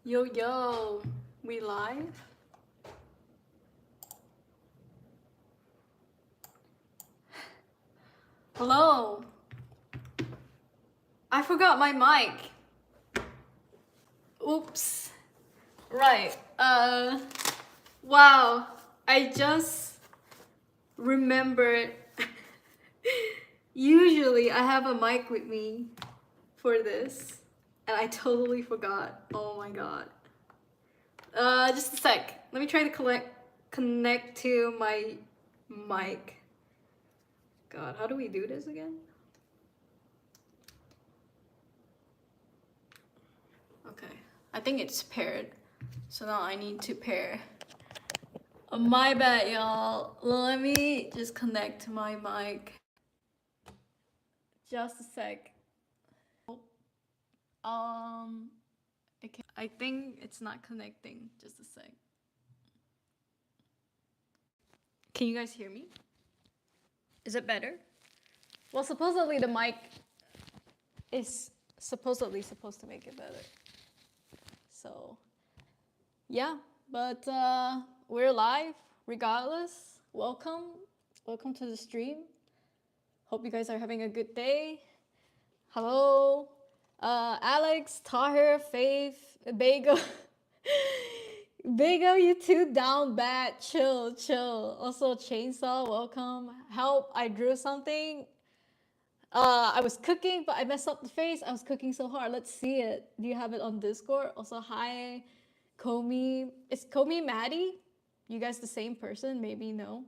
Yo, yo, we live? Hello. I forgot my mic. Oops. Right. Wow. I just remembered. Usually I have a mic with me for this, and I totally forgot. Oh my god. Just a sec. Let me try to connect to my mic. God, how do we do this again? Okay, I think it's paired. So now I need to pair. My bad, y'all. Let me just connect to my mic. Just a sec. Okay. I think it's not connecting. Just a sec. Can you guys hear me? Is it better? Well, supposedly the mic is supposedly supposed to make it better. So, yeah, but we're live regardless. Welcome to the stream. Hope you guys are having a good day. Hello, Alex, Tahir, Faith, Bagel. Bagel, you too down bad. Chill. Also, Chainsaw, welcome. Help, I drew something. I was cooking, but I messed up the face. I was cooking so hard. Let's see it. Do you have it on Discord? Also, hi, Comey. Is Comey Maddie? You guys the same person? Maybe no.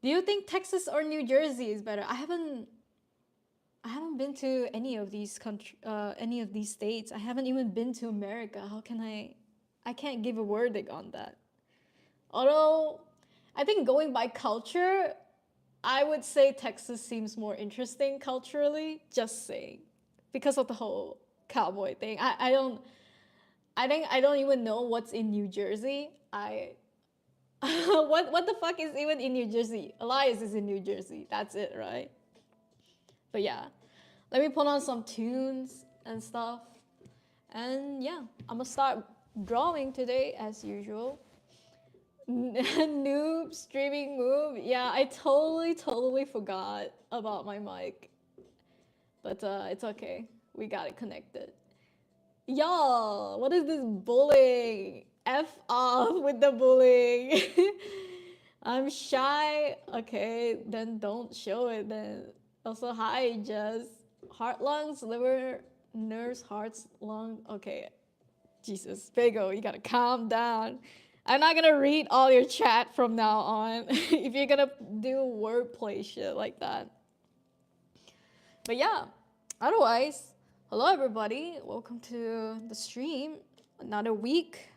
Do you think Texas or New Jersey is better? I haven't been to any of these any of these states. I haven't even been to America. How can I can't give a verdict on that. Although, I think going by culture, I would say Texas seems more interesting culturally, just saying. Because of the whole cowboy thing. I think I don't even know what's in New Jersey. What the fuck is even in New Jersey? Elias is in New Jersey. That's it, right? But yeah. Let me put on some tunes and stuff. And yeah, I'm gonna start drawing today as usual. Noob streaming move. Yeah, I totally forgot about my mic. But it's okay. We got it connected. Y'all, what is this bullying? F off with the bullying. I'm shy. Okay, then don't show it then. Also, hi, Jess. Heart, lungs, liver, nerves, hearts, lung. Okay, Jesus, Fago, you gotta calm down. I'm not gonna read all your chat from now on if you're gonna do wordplay shit like that. But yeah, otherwise, hello everybody. Welcome to the stream. Another week,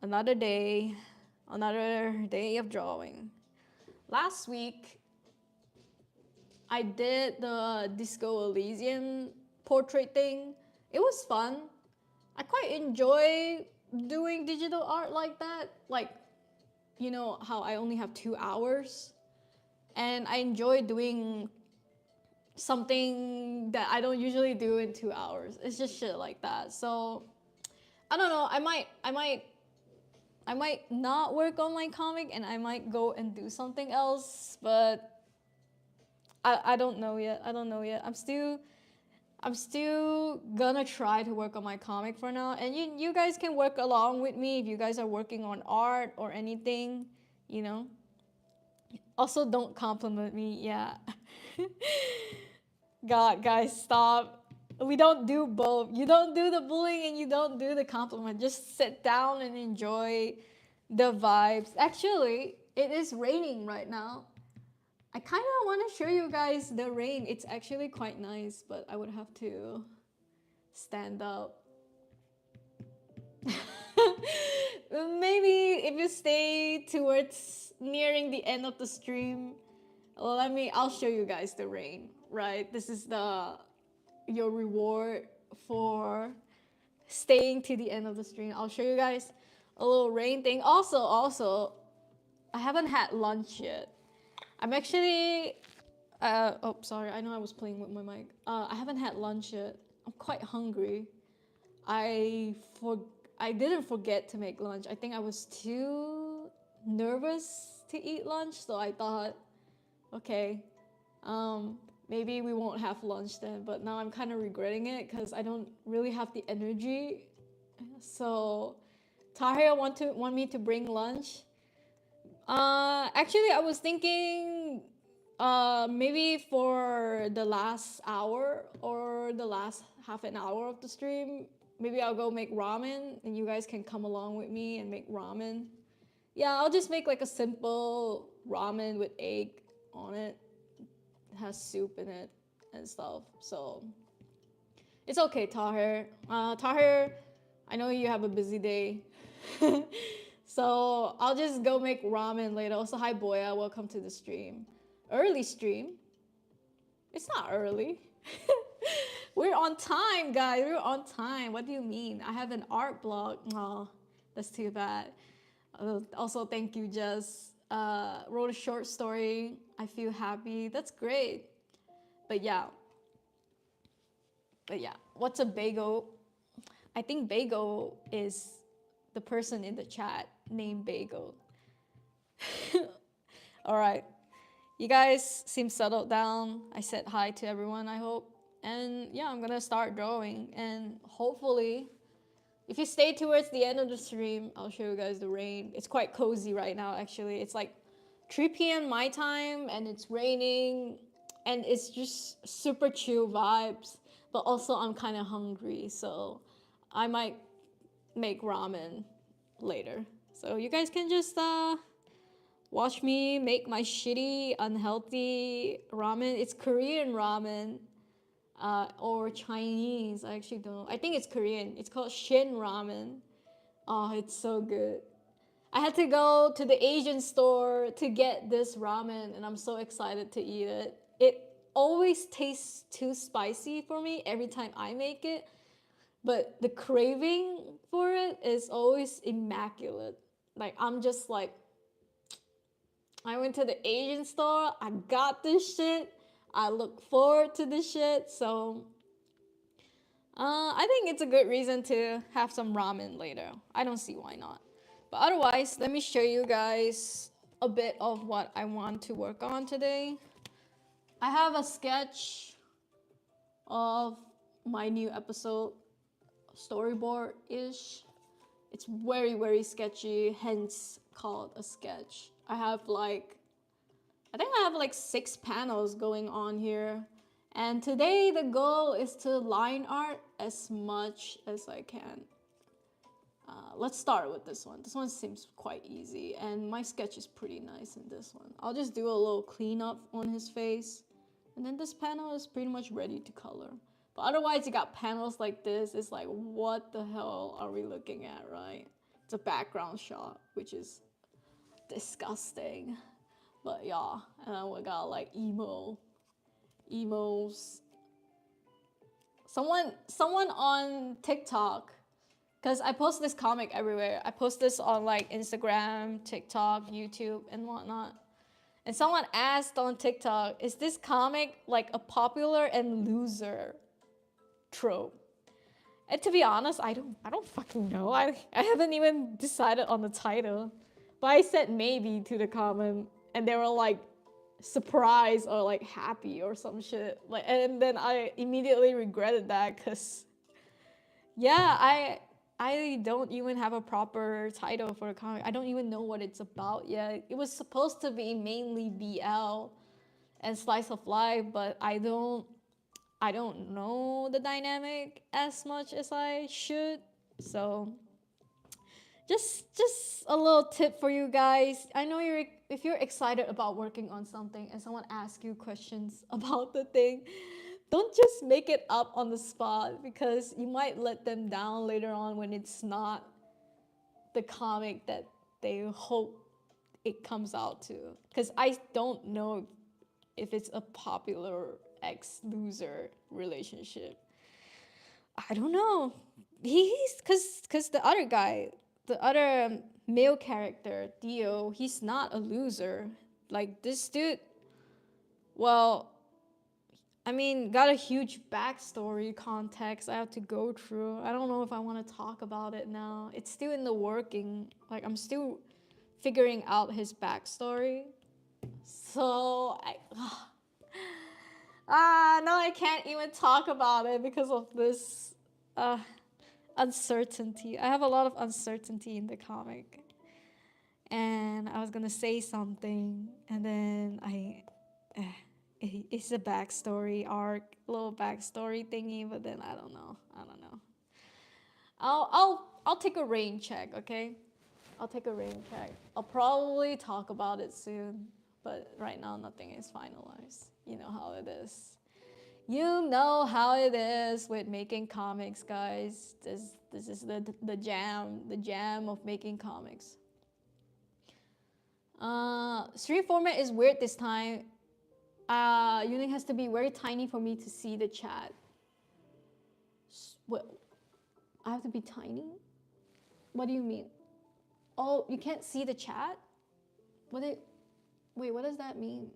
another day of drawing. Last week, I did the Disco Elysium portrait thing. It was fun. I quite enjoy doing digital art like that. Like, you know how I only have 2 hours? And I enjoy doing something that I don't usually do in 2 hours. It's just shit like that. So, I don't know. I might not work on my comic and I might go and do something else, but I don't know yet. I'm still gonna try to work on my comic for now. And you guys can work along with me if you guys are working on art or anything, you know. Also, don't compliment me, yeah. God, guys, stop. We don't do both. You don't do the bullying and you don't do the compliment. Just sit down and enjoy the vibes. Actually, it is raining right now. I kind of want to show you guys the rain. It's actually quite nice, but I would have to stand up. Maybe if you stay towards nearing the end of the stream, I'll show you guys the rain, right? This is your reward for staying to the end of the stream. I'll show you guys a little rain thing. Also, I haven't had lunch yet. I'm actually, oh, sorry, I know I was playing with my mic. I haven't had lunch yet. I'm quite hungry. I I didn't forget to make lunch. I think I was too nervous to eat lunch, so I thought, okay, maybe we won't have lunch then. But now I'm kind of regretting it because I don't really have the energy. So Tahir want me to bring lunch. Actually, I was thinking, maybe for the last hour or the last half an hour of the stream, maybe I'll go make ramen and you guys can come along with me and make ramen. Yeah, I'll just make like a simple ramen with egg on it. It has soup in it and stuff. So it's okay, Tahir. Tahir, I know you have a busy day. So I'll just go make ramen later. Also, hi Boya, welcome to the stream. Early stream? It's not early. We're on time, guys. We're on time. What do you mean? I have an art blog. Oh, that's too bad. Also, thank you, Jess. Wrote a short story. I feel happy. That's great. But yeah. What's a bagel? I think bagel is the person in the chat named Bagel. All right. You guys seem settled down. I said hi to everyone, I hope. And yeah, I'm gonna start drawing. And hopefully, if you stay towards the end of the stream, I'll show you guys the rain. It's quite cozy right now, actually. It's like 3 p.m. my time, and it's raining. And it's just super chill vibes. But also, I'm kind of hungry, so I might make ramen later. So you guys can just watch me make my shitty, unhealthy ramen. It's Korean ramen or Chinese. I actually don't know. I think it's Korean. It's called Shin ramen. Oh, it's so good. I had to go to the Asian store to get this ramen, and I'm so excited to eat it. It always tastes too spicy for me every time I make it, but the craving for it is always immaculate. Like, I'm just like, I went to the Asian store, I got this shit, I look forward to this shit, so I think it's a good reason to have some ramen later. I don't see why not. But otherwise, let me show you guys a bit of what I want to work on today. I have a sketch of my new episode, storyboard-ish. It's very, very sketchy, hence called a sketch. I think I have like 6 panels going on here. And today the goal is to line art as much as I can. Let's start with this one. This one seems quite easy, and my sketch is pretty nice in this one. I'll just do a little cleanup on his face, and then this panel is pretty much ready to color. But otherwise, you got panels like this. It's like, what the hell are we looking at, right? It's a background shot, which is disgusting. But yeah, and then we got like emojis. Someone on TikTok, because I post this comic everywhere. I post this on like Instagram, TikTok, YouTube, and whatnot. And someone asked on TikTok, is this comic like a popular and loser trope? And to be honest, I don't fucking know. I haven't even decided on the title. But I said maybe to the comment, and they were like surprised or like happy or some shit. Like, and then I immediately regretted that, because yeah, I don't even have a proper title for the comic. I don't even know what it's about yet. It was supposed to be mainly BL and slice of life, but I don't know the dynamic as much as I should. So just a little tip for you guys. I know if you're excited about working on something and someone asks you questions about the thing, don't just make it up on the spot, because you might let them down later on when it's not the comic that they hope it comes out to. Because I don't know if it's a popular ex-loser relationship. I don't know. He's because the other guy, the other male character, Dio, he's not a loser. Like, this dude, well, I mean, got a huge backstory context I have to go through. I don't know if I want to talk about it now. It's still in the working. Like, I'm still figuring out his backstory. So, no, I can't even talk about it because of this uncertainty. I have a lot of uncertainty in the comic. And I was gonna say something, and then it's a backstory arc, little backstory thingy, but then I don't know. I'll take a rain check, okay? I'll take a rain check. I'll probably talk about it soon, but right now nothing is finalized. You know how it is. You know how it is with making comics, guys. This is the jam of making comics. Stream format is weird this time. Yuuning has to be very tiny for me to see the chat. What? I have to be tiny? What do you mean? Oh, you can't see the chat? Wait, what does that mean?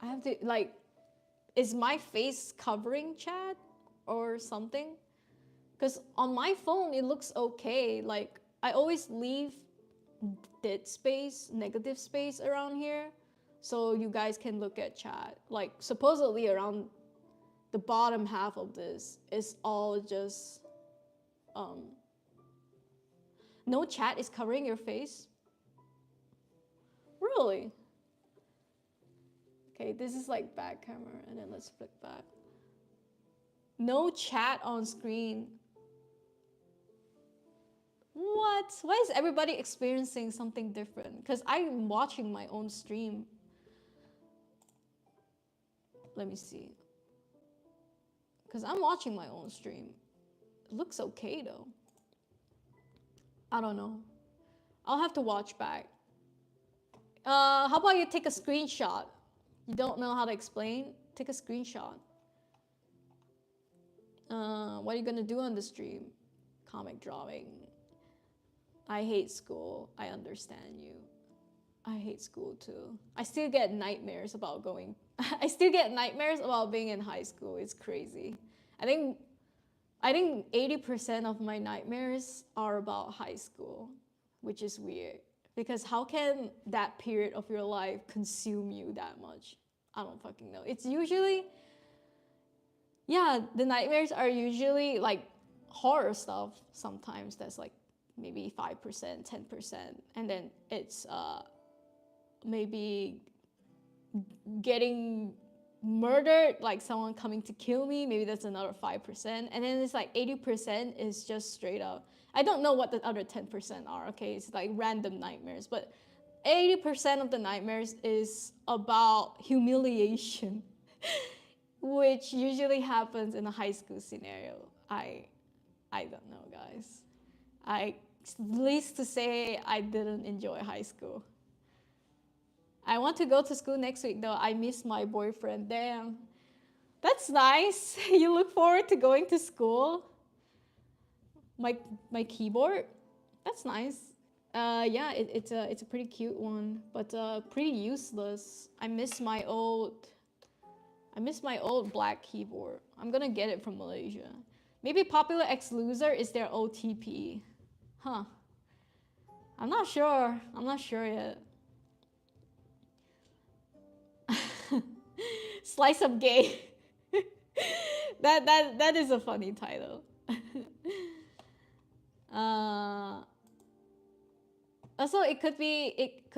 I have to, like, is my face covering chat or something? Because on my phone, it looks okay. Like, I always leave dead space, negative space around here, so you guys can look at chat. Like, supposedly around the bottom half of this is all just, no chat is covering your face? Really? Okay, this is like back camera, and then let's flip back. No chat on screen. What? Why is everybody experiencing something different? Because I'm watching my own stream. Let me see. Because I'm watching my own stream. It looks okay though. I don't know. I'll have to watch back. How about you take a screenshot? You don't know how to explain? Take a screenshot. What are you gonna do on the stream? Comic drawing. I hate school. I understand you. I hate school too. I still get nightmares about going. I still get nightmares about being in high school. It's crazy. I think 80% of my nightmares are about high school, which is weird. Because how can that period of your life consume you that much? I don't fucking know. It's usually, yeah, the nightmares are usually like horror stuff sometimes that's like maybe 5%, 10%. And then it's maybe getting murdered, like someone coming to kill me, maybe that's another 5%. And then it's like 80% is just straight up. I don't know what the other 10% are, okay? It's like random nightmares, but 80% of the nightmares is about humiliation, which usually happens in a high school scenario. I don't know, guys. Least to say, I didn't enjoy high school. I want to go to school next week though. I miss my boyfriend. Damn. That's nice. You look forward to going to school? My keyboard? That's nice. Yeah, it's a pretty cute one, but pretty useless. I miss my old black keyboard. I'm gonna get it from Malaysia. Maybe Popular X Loser is their OTP. Huh. I'm not sure. I'm not sure yet. Slice of Gay. that is a funny title. Also, it could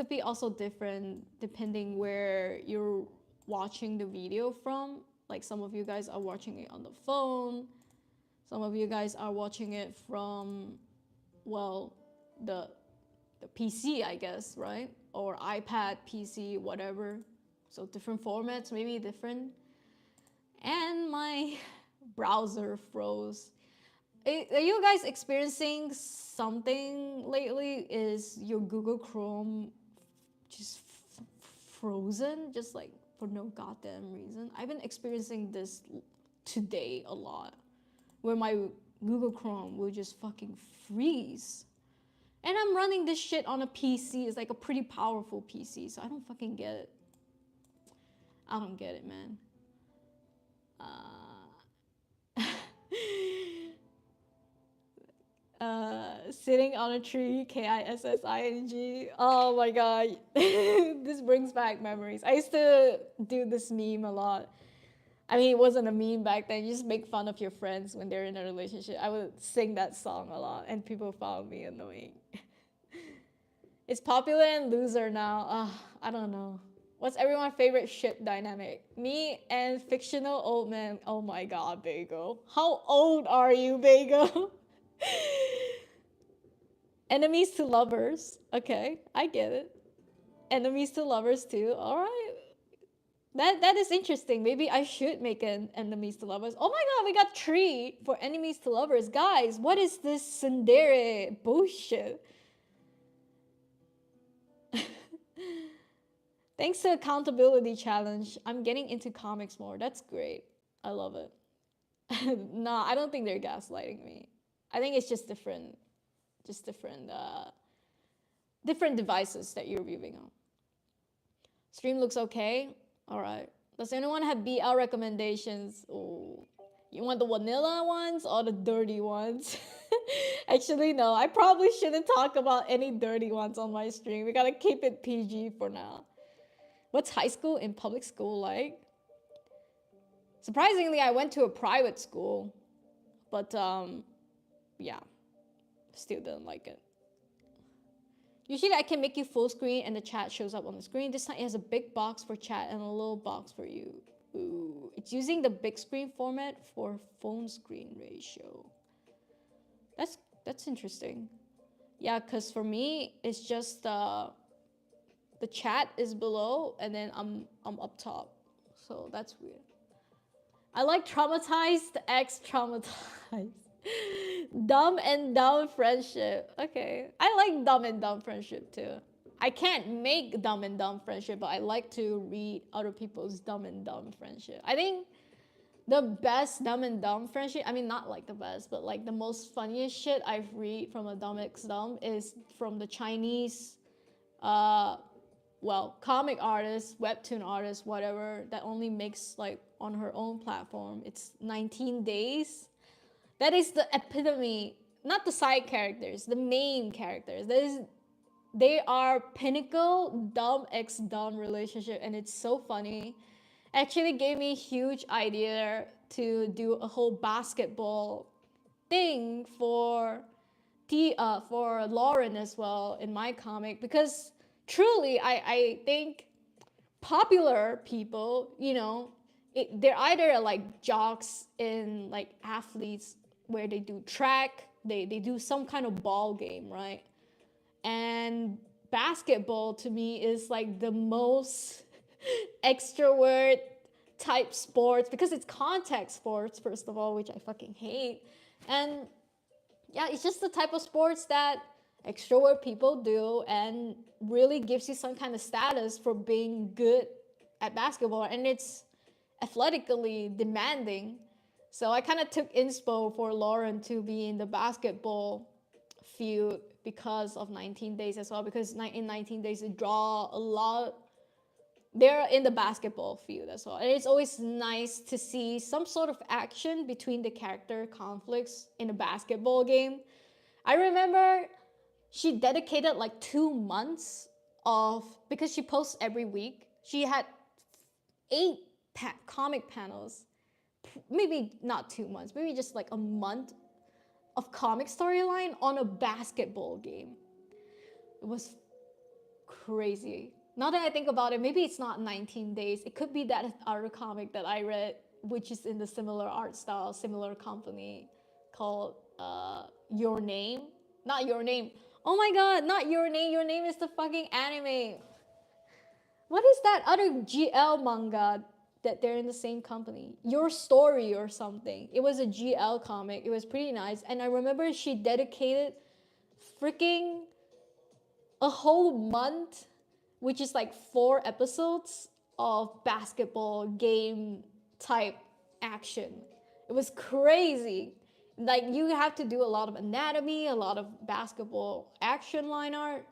be also different depending where you're watching the video from. Like some of you guys are watching it on the phone. Some of you guys are watching it from, well, the PC, I guess, right? Or iPad, PC, whatever. So different formats, maybe different. And my browser froze. Are you guys experiencing something lately? Is your Google Chrome just frozen? Just like for no goddamn reason? I've been experiencing this today a lot. Where my Google Chrome will just fucking freeze. And I'm running this shit on a PC. It's like a pretty powerful PC, so I don't fucking get it. I don't get it, man. Sitting on a tree, Kissing. Oh my god. This brings back memories. I used to do this meme a lot. I mean, it wasn't a meme back then. You just make fun of your friends when they're in a relationship. I would sing that song a lot, and people found me annoying. It's popular and loser now. I don't know. What's everyone's favorite ship dynamic? Me and fictional old man. Oh my god, Bagel. How old are you, Bagel? Enemies to lovers. Okay, I get it. Enemies to lovers too. All right. That is interesting. Maybe I should make an enemies to lovers. Oh my god, we got 3 for enemies to lovers. Guys, what is this tsundere bullshit? Thanks to accountability challenge, I'm getting into comics more. That's great. I love it. Nah, I don't think they're gaslighting me. I think it's just different different devices that you're viewing on. Stream looks okay. All right. Does anyone have BL recommendations? Oh, you want the vanilla ones or the dirty ones? Actually, no. I probably shouldn't talk about any dirty ones on my stream. We gotta keep it PG for now. What's high school in public school like? Surprisingly, I went to a private school, but yeah, still didn't like it. Usually I can make you full screen and the chat shows up on the screen. This time it has a big box for chat and a little box for you. Ooh, it's using the big screen format for phone screen ratio. That's interesting. Yeah, cause for me it's just the chat is below and then I'm up top. So that's weird. I like traumatized X traumatized. Dumb and dumb friendship. Okay. I like dumb and dumb friendship too. I can't make dumb and dumb friendship, but I like to read other people's dumb and dumb friendship. I think the best dumb and dumb friendship, I mean not like the best, but like the most funniest shit I've read from a dumb x dumb is from the Chinese comic artist, webtoon artist, whatever, that only makes like on her own platform. It's 19 days. That is the epitome, not the side characters, the main characters. They are pinnacle dumb x dumb relationship, and it's so funny. Actually gave me a huge idea to do a whole basketball thing for Lauren as well in my comic, because truly I think popular people, they're either like jocks in like athletes where they do track, they do some kind of ball game, right? And basketball to me is like the most extrovert type sports because it's contact sports, first of all, which I fucking hate. And yeah, it's just the type of sports that extrovert people do and really gives you some kind of status for being good at basketball, and it's athletically demanding. So I kind of took inspo for Lauren to be in the basketball field because of 19 days as well, because in 19 days they draw a lot. They're in the basketball field as well, and it's always nice to see some sort of action between the character conflicts in a basketball game. I remember she dedicated like 2 months because she posts every week. She had 8 comic panels, maybe not 2 months, maybe just like a month of comic storyline on a basketball game. It was crazy. Now that I think about it, maybe it's not 19 days. It could be that other comic that I read, which is in the similar art style, similar company, called Your Name. Not Your Name. Oh my god, not Your Name. Your Name is the fucking anime. What is that other GL manga that they're in the same company? Your Story or something. It was a GL comic. It was pretty nice. And I remember she dedicated freaking a whole month, which is like 4 episodes of basketball game type action. It was crazy. Like you have to do a lot of anatomy, a lot of basketball action line art.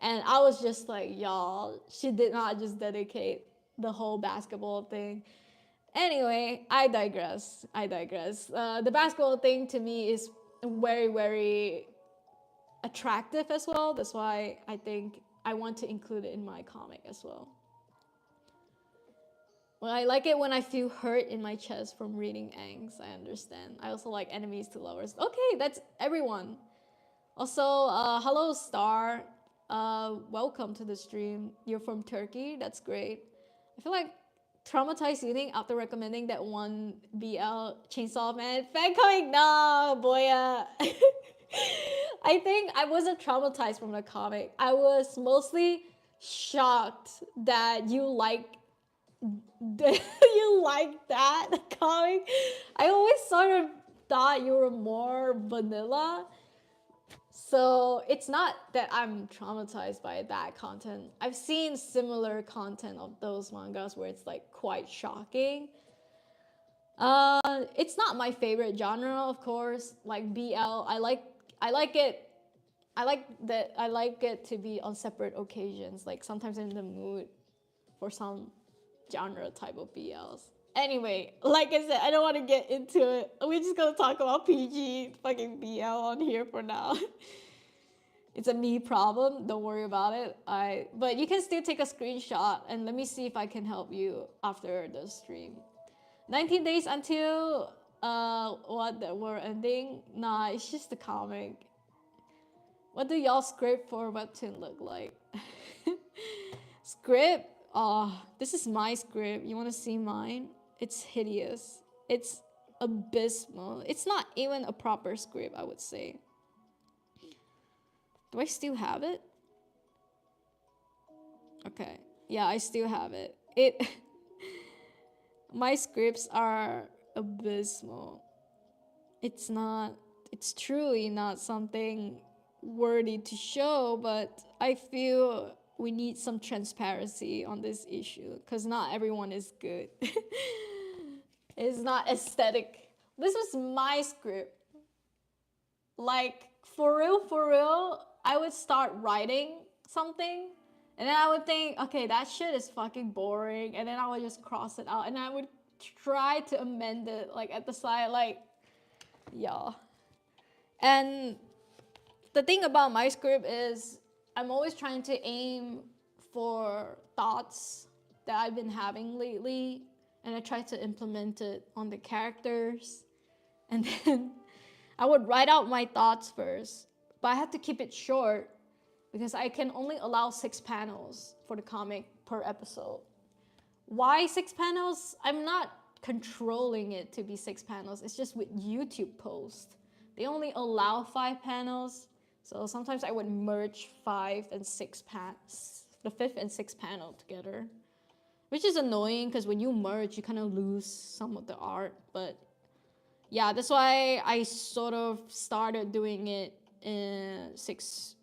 And I was just like, y'all, she did not just dedicate the whole basketball thing. Anyway, I digress. The basketball thing to me is very, very attractive as well. That's why I think I want to include it in my comic as well. Well, I like it when I feel hurt in my chest from reading Angs. I understand. I also like enemies to lovers. Okay, that's everyone. Also, hello Star. Welcome to the stream. You're from Turkey. That's great. I feel like traumatized eating after recommending that one BL Chainsaw Man fan comic. No, boy. I think I wasn't traumatized from the comic. I was mostly shocked that you like you like that comic. I always sort of thought you were more vanilla. So it's not that I'm traumatized by that content. I've seen similar content of those mangas where it's like quite shocking. It's not my favorite genre, of course. Like BL, I like it. I like it to be on separate occasions. Like sometimes I'm in the mood for some genre type of BLs. Anyway, like I said, I don't want to get into it. We're just gonna talk about PG fucking BL on here for now. It's a me problem. Don't worry about it. But you can still take a screenshot and let me see if I can help you after the stream. 19 days until what the war ending? Nah, it's just the comic. What do y'all script for webtoon look like? Script? Oh, this is my script. You want to see mine? It's hideous. It's abysmal. It's not even a proper script, I would say. Do I still have it? Okay. Yeah, I still have it. My scripts are abysmal. It's truly not something worthy to show, but I feel we need some transparency on this issue because not everyone is good. It's not aesthetic. This was my script. Like, for real, I would start writing something and then I would think, okay, that shit is fucking boring, and then I would just cross it out and I would try to amend it like at the side, like, yeah. And the thing about my script is I'm always trying to aim for thoughts that I've been having lately, and I try to implement it on the characters, and then I would write out my thoughts first, but I have to keep it short because I can only allow 6 panels for the comic per episode. Why 6 panels? I'm not controlling it to be 6 panels. It's just with YouTube posts. They only allow 5 panels. So sometimes I would merge 5 and 6 panels, the 5th and 6th panel together, which is annoying because when you merge, you kind of lose some of the art. But yeah, that's why I sort of started doing it in 6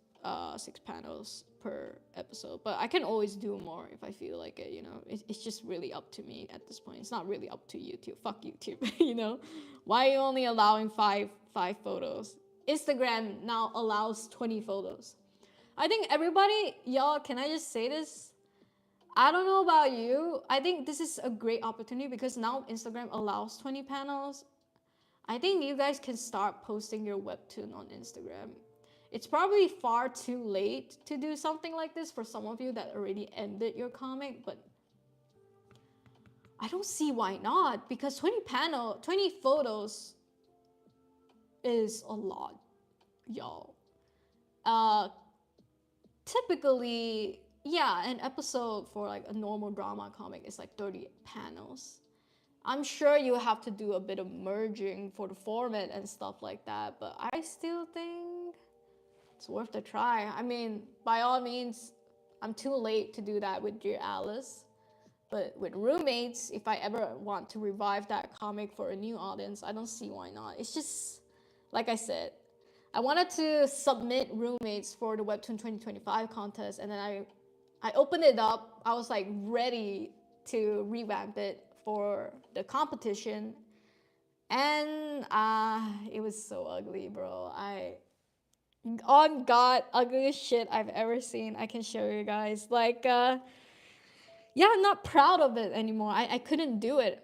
panels per episode. But I can always do more if I feel like it, you know. It's just really up to me at this point. It's not really up to YouTube. Fuck YouTube, you know. Why are you only allowing 5 photos? Instagram now allows 20 photos. I think everybody, y'all, can I just say this? I don't know about you. I think this is a great opportunity because now Instagram allows 20 panels. I think you guys can start posting your webtoon on Instagram. It's probably far too late to do something like this for some of you that already ended your comic, but I don't see why not, because 20 photos is a lot, y'all. Typically, yeah, an episode for like a normal drama comic is like 30 panels. I'm sure you have to do a bit of merging for the format and stuff like that, but I still think it's worth a try. I mean, by all means, I'm too late to do that with Dear Alice. But with Roommates, if I ever want to revive that comic for a new audience, I don't see why not. It's just, like I said, I wanted to submit Roommates for the Webtoon 2025 contest, and then I opened it up. I was like ready to revamp it for the competition, and it was so ugly, bro. On God, ugliest shit I've ever seen. I can show you guys. Like, yeah, I'm not proud of it anymore. I couldn't do it.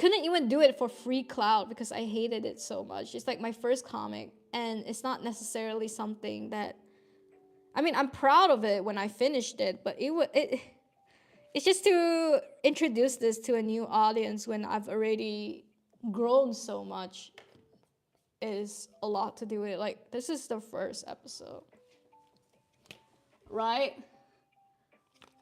couldn't even do it for free cloud because I hated it so much. It's like my first comic, and it's not necessarily something that, I mean, I'm proud of it when I finished it, but it's just to introduce this to a new audience when I've already grown so much is a lot to do with it. Like, this is the first episode, right?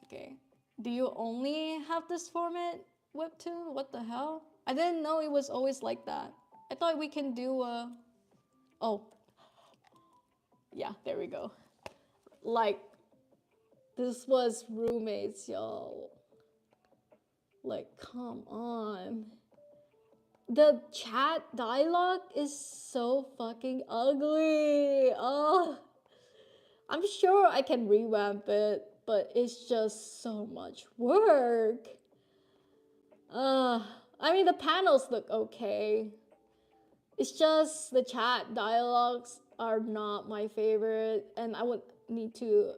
Okay. Do you only have this format webtoon? What the hell? I didn't know it was always like that. I thought we can do oh, yeah, there we go. Like, this was roommates, y'all. Like, come on. The chat dialogue is so fucking ugly. Oh, I'm sure I can revamp it, but it's just so much work. I mean, the panels look okay. It's just the chat dialogues are not my favorite, and I would need to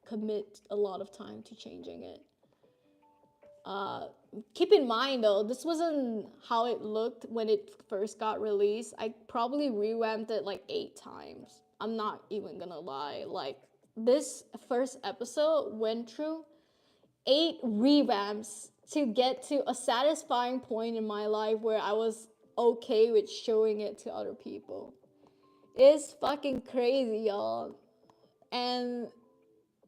commit a lot of time to changing it. Keep in mind though, this wasn't how it looked when it first got released. I probably revamped it like 8 times. I'm not even gonna lie. Like, this first episode went through 8 revamps to get to a satisfying point in my life where I was okay with showing it to other people. It's fucking crazy, y'all. And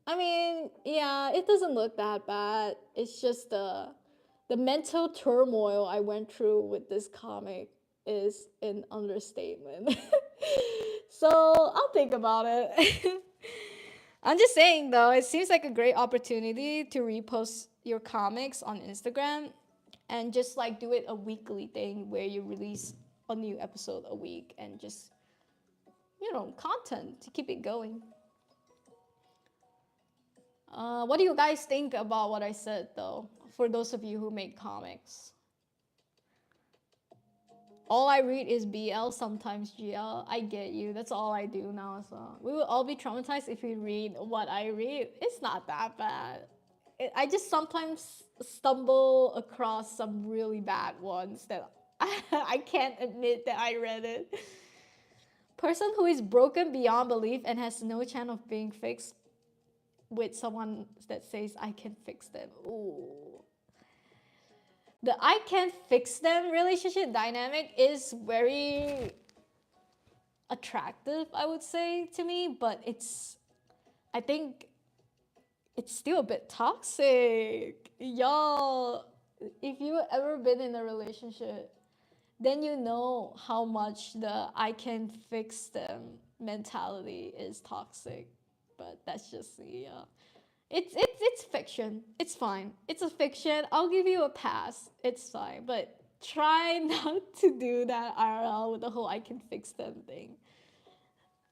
I mean, yeah, it doesn't look that bad. It's just the mental turmoil I went through with this comic is an understatement. So I'll think about it. I'm just saying though, it seems like a great opportunity to repost your comics on Instagram and just like do it a weekly thing where you release a new episode a week and just, you know, content to keep it going. What do you guys think about what I said though, for those of you who make comics? All I read is BL, sometimes GL. I get you. That's all I do now as well. We will all be traumatized if we read what I read. It's not that bad. I just sometimes stumble across some really bad ones that I can't admit that I read it. Person who is broken beyond belief and has no chance of being fixed with someone that says I can fix them. Ooh. The I can fix them relationship dynamic is very attractive, I would say, to me, but I think it's still a bit toxic. Y'all, if you've ever been in a relationship, then you know how much the I can fix them mentality is toxic. But that's just it's fiction. It's fine. It's a fiction. I'll give you a pass. It's fine. But try not to do that IRL with the whole I can fix them thing.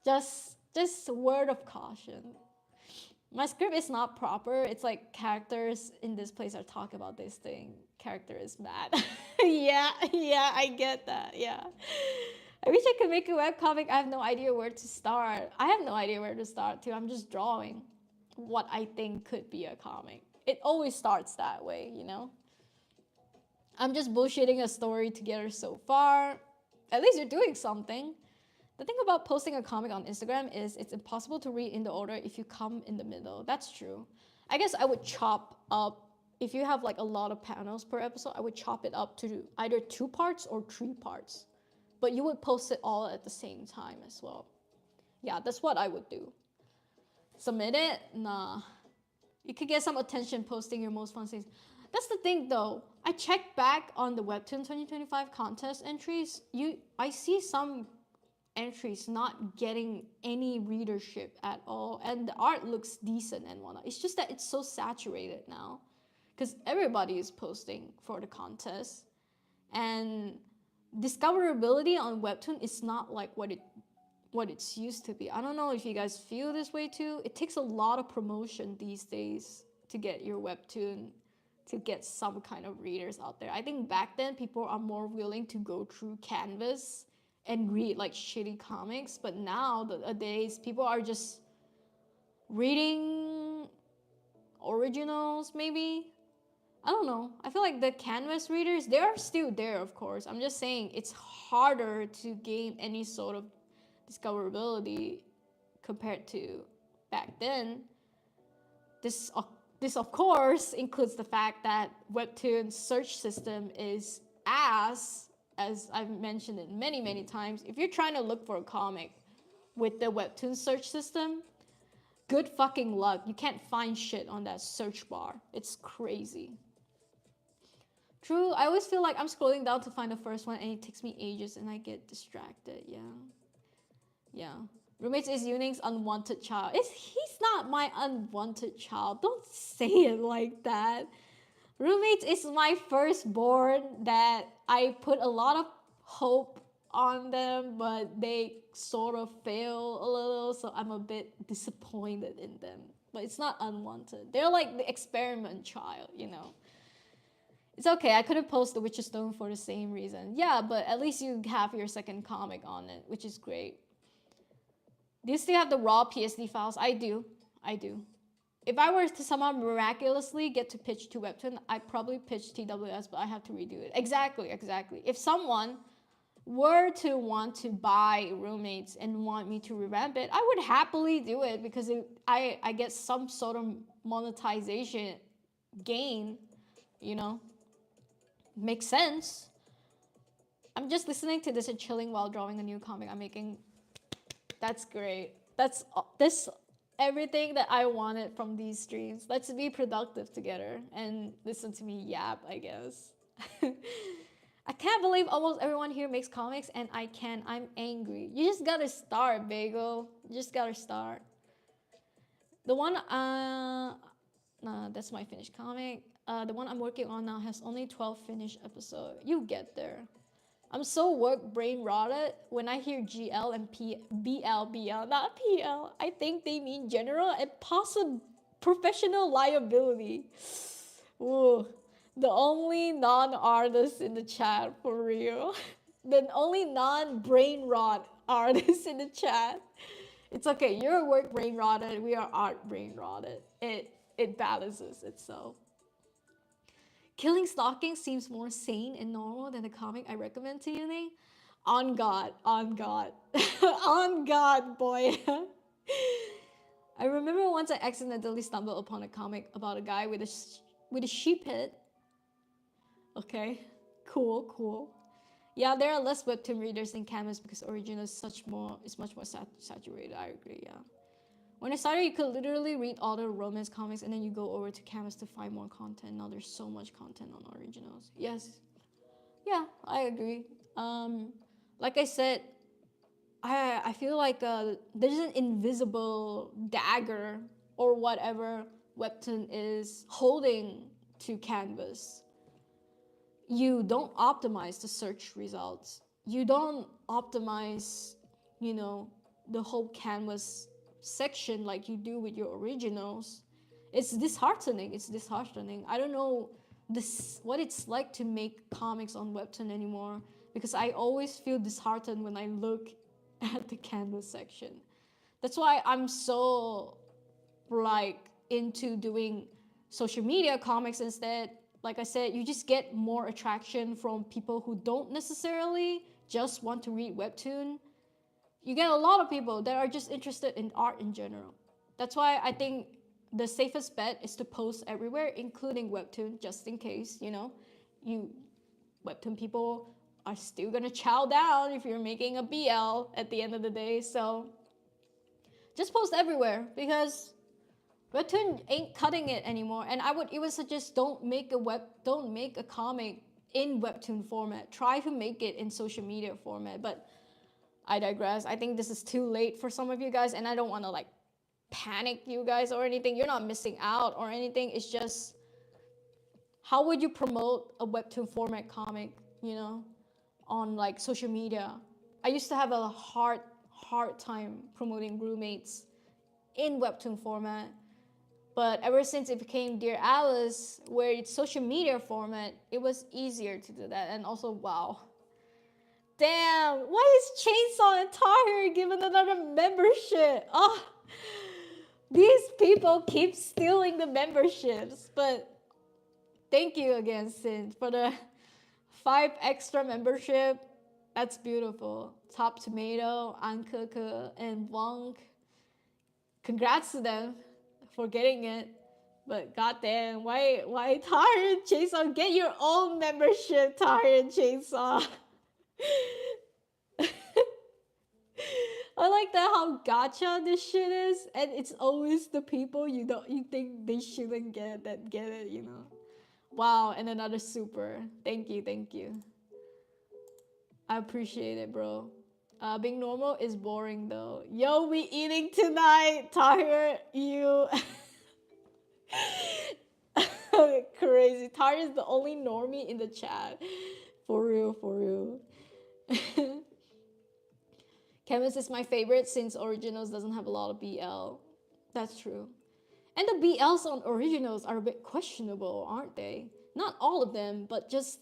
Just word of caution. My script is not proper. It's like characters in this place are talking about this thing. Character is mad. yeah, I get that. Yeah. I wish I could make a webcomic. I have no idea where to start. I have no idea where to start too. I'm just drawing what I think could be a comic. It always starts that way, you know? I'm just bullshitting a story together so far. At least you're doing something. The thing about posting a comic on Instagram is it's impossible to read in the order if you come in the middle. That's true. I guess I would chop up, if you have like a lot of panels per episode, I would chop it up to either 2 parts or 3 parts. But you would post it all at the same time as well. Yeah, that's what I would do. Submit it? Nah. You could get some attention posting your most fun things. That's the thing though. I checked back on the Webtoon 2025 contest entries. I see some entries not getting any readership at all, and the art looks decent and whatnot. It's just that it's so saturated now because everybody is posting for the contest, and discoverability on Webtoon is not like what it's used to be. I don't know if you guys feel this way too. It takes a lot of promotion these days to get your Webtoon to get some kind of readers out there. I think back then people are more willing to go through Canvas and read like shitty comics, but nowadays people are just reading originals maybe. I don't know. I feel like the canvas readers, they are still there, of course. I'm just saying it's harder to gain any sort of discoverability compared to back then. This, this of course includes the fact that Webtoon's search system is as I've mentioned it many, many times. If you're trying to look for a comic with the Webtoon search system, good fucking luck. You can't find shit on that search bar. It's crazy. True, I always feel like I'm scrolling down to find the first one and it takes me ages and I get distracted. Yeah. Yeah. Roommates is Yuning's unwanted child. He's not my unwanted child. Don't say it like that. Roommates is my firstborn that I put a lot of hope on them, but they sort of fail a little, so I'm a bit disappointed in them. But it's not unwanted. They're like the experiment child, you know. It's okay, I couldn't post The Witch's Stone for the same reason. Yeah, but at least you have your second comic on it, which is great. Do you still have the raw PSD files? I do. If I were to somehow miraculously get to pitch to Webtoon, I'd probably pitch TWS, but I have to redo it. Exactly. If someone were to want to buy Roommates and want me to revamp it, I would happily do it because I get some sort of monetization gain, you know. Makes sense. I'm just listening to this and chilling while drawing a new comic I'm making. That's great. That's everything that I wanted from these streams. Let's be productive together and listen to me yap, I guess. I can't believe almost everyone here makes comics and I can. I'm angry. You just gotta start, Bagel. You just gotta start. The one, nah, that's my finished comic. The one I'm working on now has only 12 finished episodes. You get there. I'm so work brain rotted when I hear GL and BL, not PL. I think they mean general and possible professional liability. Ooh, the only non-artist in the chat, for real. The only non-brain rot artist in the chat. It's okay, you're work brain rotted, we are art brain rotted. It balances itself. Killing stalking seems more sane and normal than the comic I recommend to you, Nate. On God. On God, boy. I remember once I accidentally stumbled upon a comic about a guy with a sheep head. Okay, cool. Yeah, there are less webtoon readers than canvas because original is much more saturated. I agree. Yeah. When I started, you could literally read all the romance comics and then you go over to Canvas to find more content. Now there's so much content on originals. Yes. Yeah, I agree. Like I said, I feel like there's an invisible dagger or whatever Webtoon is holding to Canvas. You don't optimize the search results. You don't optimize, the whole Canvas section like you do with your originals. It's disheartening. I don't know what it's like to make comics on Webtoon anymore because I always feel disheartened when I look at the Canvas section. That's why I'm so into doing social media comics instead. Like I said, you just get more attraction from people who don't necessarily just want to read Webtoon. You get a lot of people that are just interested in art in general. That's why I think the safest bet is to post everywhere, including Webtoon, just in case, you Webtoon people are still gonna chow down if you're making a BL at the end of the day. So just post everywhere because Webtoon ain't cutting it anymore. And I would even suggest don't make a comic in Webtoon format. Try to make it in social media format, but I digress. I think this is too late for some of you guys, and I don't want to panic you guys or anything. You're not missing out or anything. It's just, how would you promote a Webtoon format comic, on social media? I used to have a hard time promoting Roommates in Webtoon format, but ever since it became Dear Alice, where it's social media format, it was easier to do that. And also, wow. Damn, why is Chainsaw and Tahir given another membership? Oh, these people keep stealing the memberships, but Thank you again, Sin, for the 5 extra membership. That's beautiful. Top Tomato, Ankeke, and Wong. Congrats to them for getting it. But goddamn, why Tire and Chainsaw? Get your own membership, Tire and Chainsaw. I like that how gacha this shit is, and it's always the people you think they shouldn't get that get it, you know. Wow, and another super. Thank you, thank you. I appreciate it, bro. Being normal is boring though. Yo, we eating tonight, Tahir. You crazy. Tahir is the only normie in the chat. For real, for real. Canvas is my favorite since Originals doesn't have a lot of BL. That's true. And the BLs on Originals are a bit questionable, aren't they? Not all of them, but just,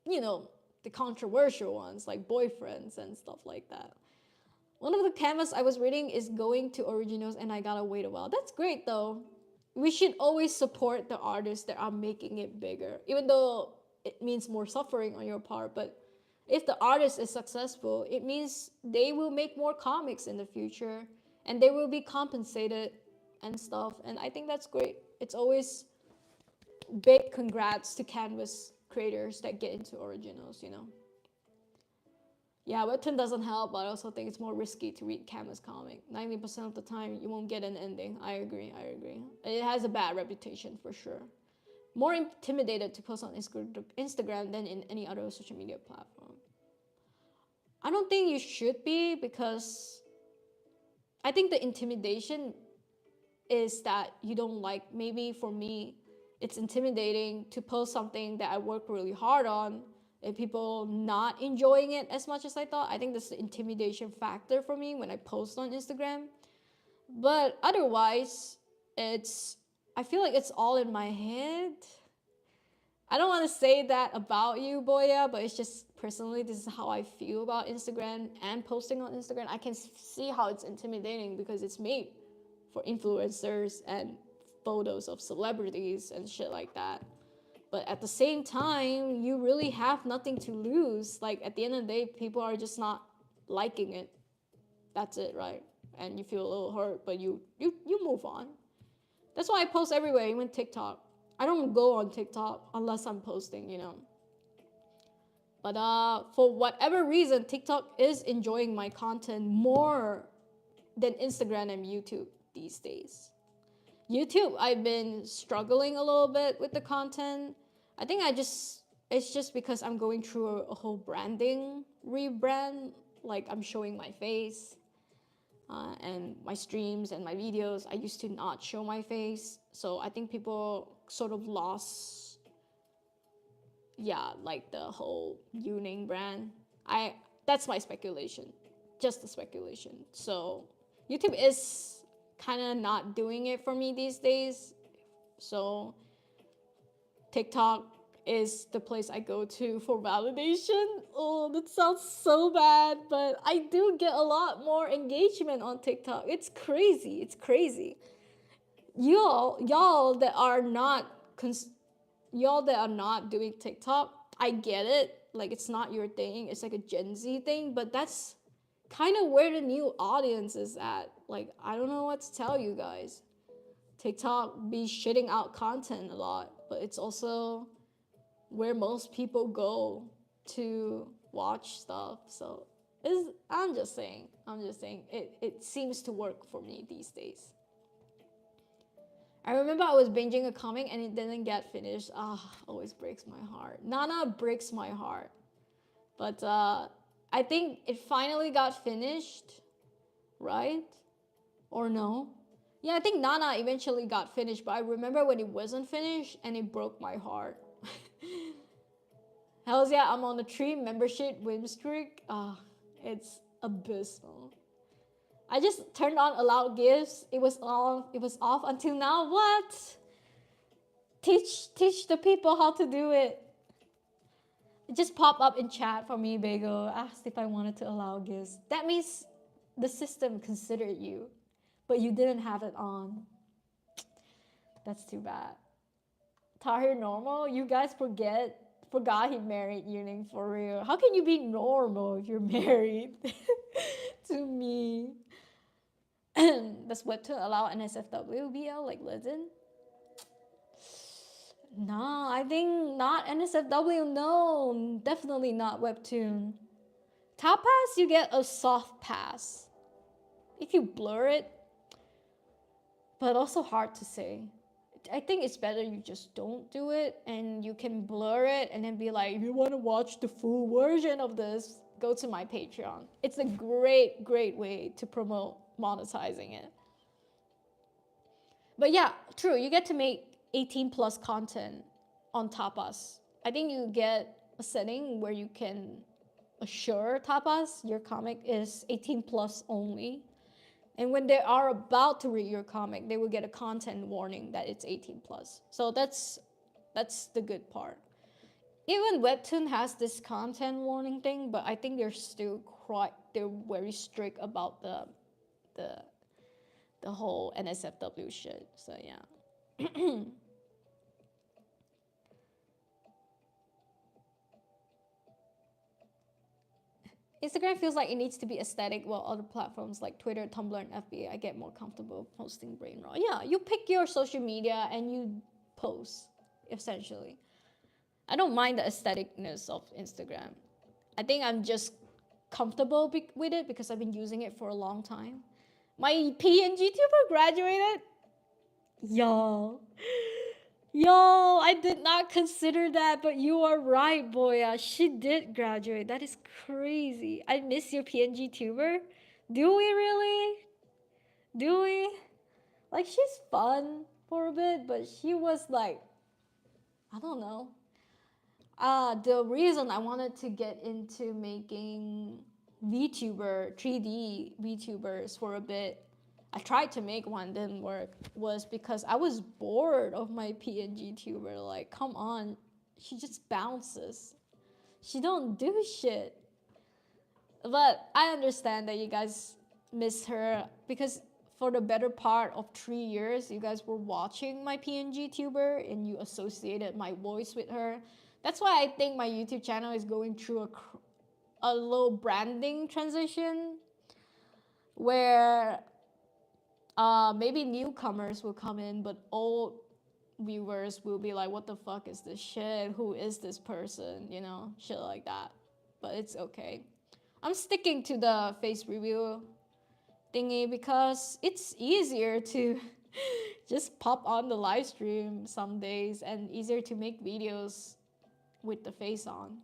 you know, the controversial ones like boyfriends and stuff like that. One of the canvas I was reading is going to Originals and I gotta wait a while. That's great though. We should always support the artists that are making it bigger, even though it means more suffering on your part. But if the artist is successful, it means they will make more comics in the future and they will be compensated and stuff. And I think that's great. It's always big congrats to canvas creators that get into Originals, you know. Yeah, webtoon doesn't help, but I also think it's more risky to read canvas comic. 90% of the time, you won't get an ending. I agree. It has a bad reputation for sure. More intimidated to post on Instagram than in any other social media platform. I don't think you should be, because I think the intimidation is that you don't like, maybe for me, it's intimidating to post something that I work really hard on and people not enjoying it as much as I thought. I think that's the intimidation factor for me when I post on Instagram. But otherwise, I feel like it's all in my head. I don't want to say that about you, Boya, but it's just personally, this is how I feel about Instagram and posting on Instagram. I can see how it's intimidating because it's made for influencers and photos of celebrities and shit like that. But at the same time, you really have nothing to lose. Like at the end of the day, people are just not liking it. That's it, right? And you feel a little hurt, but you move on. That's why I post everywhere, even TikTok. I don't go on TikTok unless I'm posting, you know. But for whatever reason, TikTok is enjoying my content more than Instagram and YouTube these days. YouTube, I've been struggling a little bit with the content. I think it's just because I'm going through a whole branding rebrand. Like I'm showing my face and my streams and my videos. I used to not show my face. So I think people sort of lost, yeah, like the whole yuuning brand. That's my speculation, just a speculation. So YouTube is kind of not doing it for me these days. So TikTok is the place I go to for validation. Oh, that sounds so bad, but I do get a lot more engagement on TikTok. It's crazy. It's crazy. Y'all that are not doing TikTok, I get it. Like it's not your thing. It's like a Gen Z thing, but that's kind of where the new audience is at. Like, I don't know what to tell you guys. TikTok be shitting out content a lot, but it's also where most people go to watch stuff. So I'm just saying, it seems to work for me these days. I remember I was binging a comic and it didn't get finished. Always breaks my heart. Nana breaks my heart. But I think it finally got finished, right? Or no? Yeah, I think Nana eventually got finished, but I remember when it wasn't finished and it broke my heart. Hells yeah, I'm on the 3 membership win streak. It's abysmal. I just turned on allow gifts. It was off until now. What? Teach the people how to do it. It just popped up in chat for me, Bagel. Asked if I wanted to allow gifts. That means the system considered you, but you didn't have it on. That's too bad. Tahir normal? You guys forgot he married Yuuning for real. How can you be normal if you're married to me? Does Webtoon allow NSFW BL like Legend? No, I think not NSFW. No, definitely not Webtoon. Top pass, you get a soft pass if you blur it, but also hard to say. I think it's better you just don't do it and you can blur it and then be like, if you want to watch the full version of this, go to my Patreon. It's a great, great way to promote monetizing it. But yeah, true, you get to make 18 plus content on Tapas. I think you get a setting where you can assure Tapas your comic is 18 plus only. And when they are about to read your comic, they will get a content warning that it's 18 plus. So that's the good part. Even Webtoon has this content warning thing, but I think they're still they're very strict about the whole NSFW shit. So yeah. Instagram feels like it needs to be aesthetic, while other platforms like Twitter, Tumblr, and FB, I get more comfortable posting brain raw. Yeah, you pick your social media and you post, essentially. I don't mind the aestheticness of Instagram. I think I'm just comfortable with it because I've been using it for a long time. My PNG tuber graduated. Yo. Yo, I did not consider that, but you are right, Boya. She did graduate. That is crazy. I miss your PNG tuber. Do we really? Do we? Like, she's fun for a bit, but she was like, I don't know. The reason I wanted to get into making VTuber, 3D VTubers for a bit, I tried to make one, didn't work, was because I was bored of my PNG tuber. Like, come on, she just bounces. She don't do shit. But I understand that you guys miss her because for the better part of 3 years, you guys were watching my PNG tuber and you associated my voice with her. That's why I think my YouTube channel is going through a low branding transition where maybe newcomers will come in, but old viewers will be like, what the fuck is this shit? Who is this person? You know, shit like that. But it's okay. I'm sticking to the face review thingy because it's easier to just pop on the live stream some days and easier to make videos with the face on.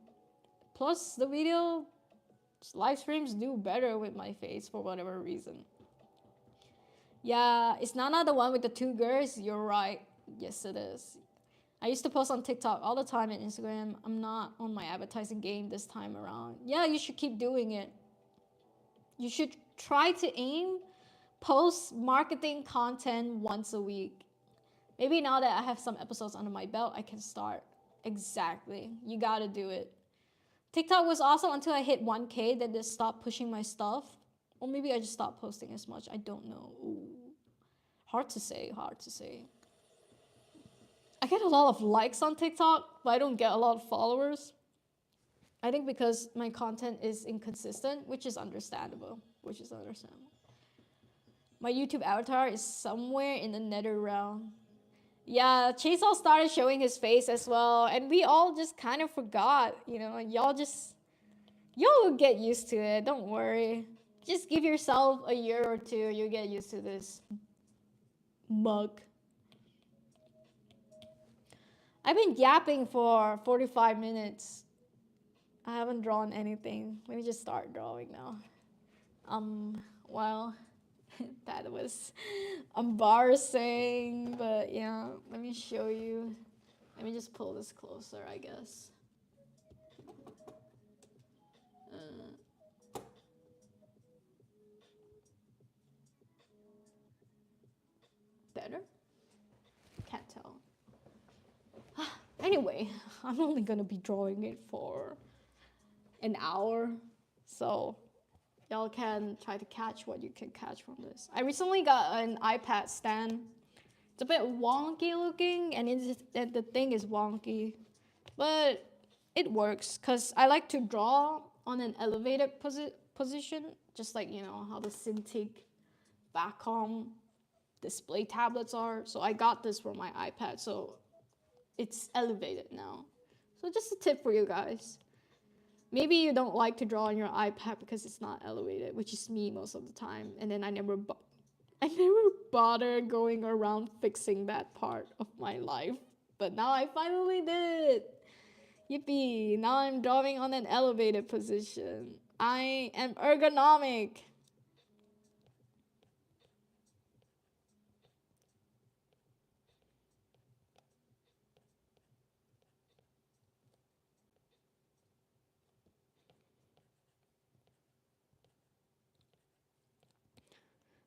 Plus, the video live streams do better with my face for whatever reason. Yeah, is Nana the one with the 2 girls? You're right. Yes, it is. I used to post on TikTok all the time and Instagram. I'm not on my advertising game this time around. Yeah, you should keep doing it. You should try to aim post marketing content once a week. Maybe now that I have some episodes under my belt, I can start. Exactly. You gotta do it. TikTok was awesome until I hit 1K, then they stopped pushing my stuff. Or maybe I just stopped posting as much. I don't know. Ooh. Hard to say, hard to say. I get a lot of likes on TikTok, but I don't get a lot of followers. I think because my content is inconsistent, which is understandable. My YouTube avatar is somewhere in the nether realm. Yeah, Chase all started showing his face as well, and we all just kind of forgot, you know, y'all will get used to it, don't worry. Just give yourself a year or two, you'll get used to this mug. I've been yapping for 45 minutes. I haven't drawn anything. Let me just start drawing now. Well, that was embarrassing, but yeah, let me show you. Let me just pull this closer, I guess. Better? Can't tell. Anyway, I'm only gonna be drawing it for an hour, so y'all can try to catch what you can catch from this. I recently got an iPad stand It's a bit wonky looking, and the thing is wonky, but it works because I like to draw on an elevated position, just like how the Cintiq Wacom display tablets are. So I got this for my iPad, so it's elevated now. So just a tip for you guys. Maybe you don't like to draw on your iPad because it's not elevated, which is me most of the time. And then I never bother going around fixing that part of my life. But now I finally did. Yippee! Now I'm drawing on an elevated position. I am ergonomic.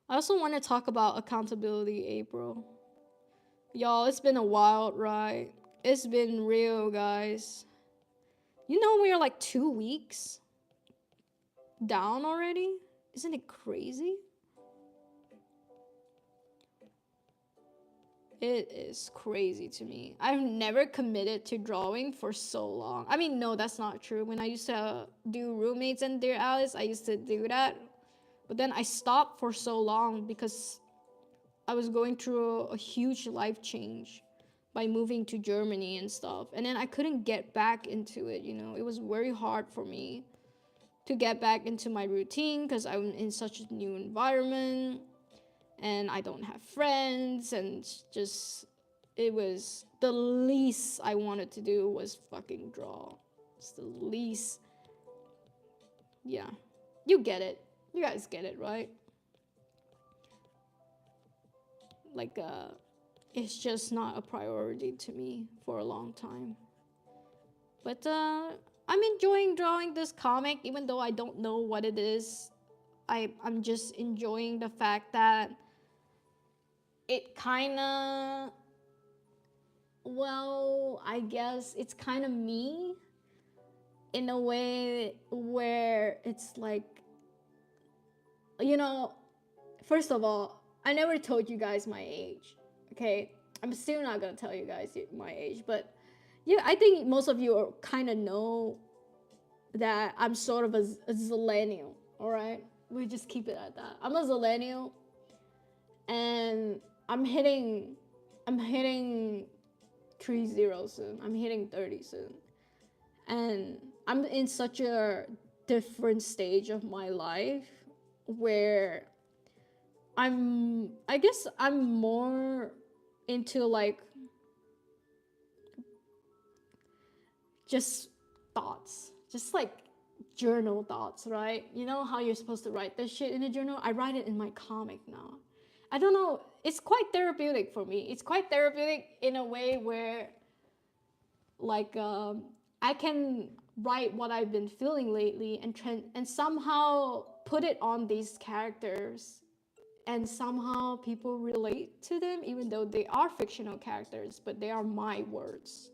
I also want to talk about accountability, April. Y'all, it's been a wild ride. It's been real, guys. You know we are like 2 weeks down already? Isn't it crazy? It is crazy to me. I've never committed to drawing for so long. I mean, no, that's not true. When I used to do Roommates and Dear Alice, I used to do that. But then I stopped for so long because I was going through a huge life change by moving to Germany and stuff. And then I couldn't get back into it, It was very hard for me to get back into my routine because I'm in such a new environment and I don't have friends, and just it was the least I wanted to do was fucking draw. It's the least. Yeah. You get it. You guys get it, right? Like it's just not a priority to me for a long time. But I'm enjoying drawing this comic even though I don't know what it is. I'm just enjoying the fact that it kind of, well, I guess it's kind of me in a way where it's like, first of all, I never told you guys my age, okay? I'm still not gonna tell you guys my age, but yeah, I think most of you kind of know that I'm sort of a zillennial, all right? We just keep it at that. I'm a zillennial, and I'm hitting 30 soon. I'm hitting 30 soon. And I'm in such a different stage of my life where I guess I'm more into like just thoughts, just like journal thoughts, right? You know how you're supposed to write this shit in a journal? I write it in my comic now. I don't know, it's quite therapeutic for me. It's quite therapeutic in a way where like I can write what I've been feeling lately and somehow put it on these characters, and somehow people relate to them even though they are fictional characters, but they are my words.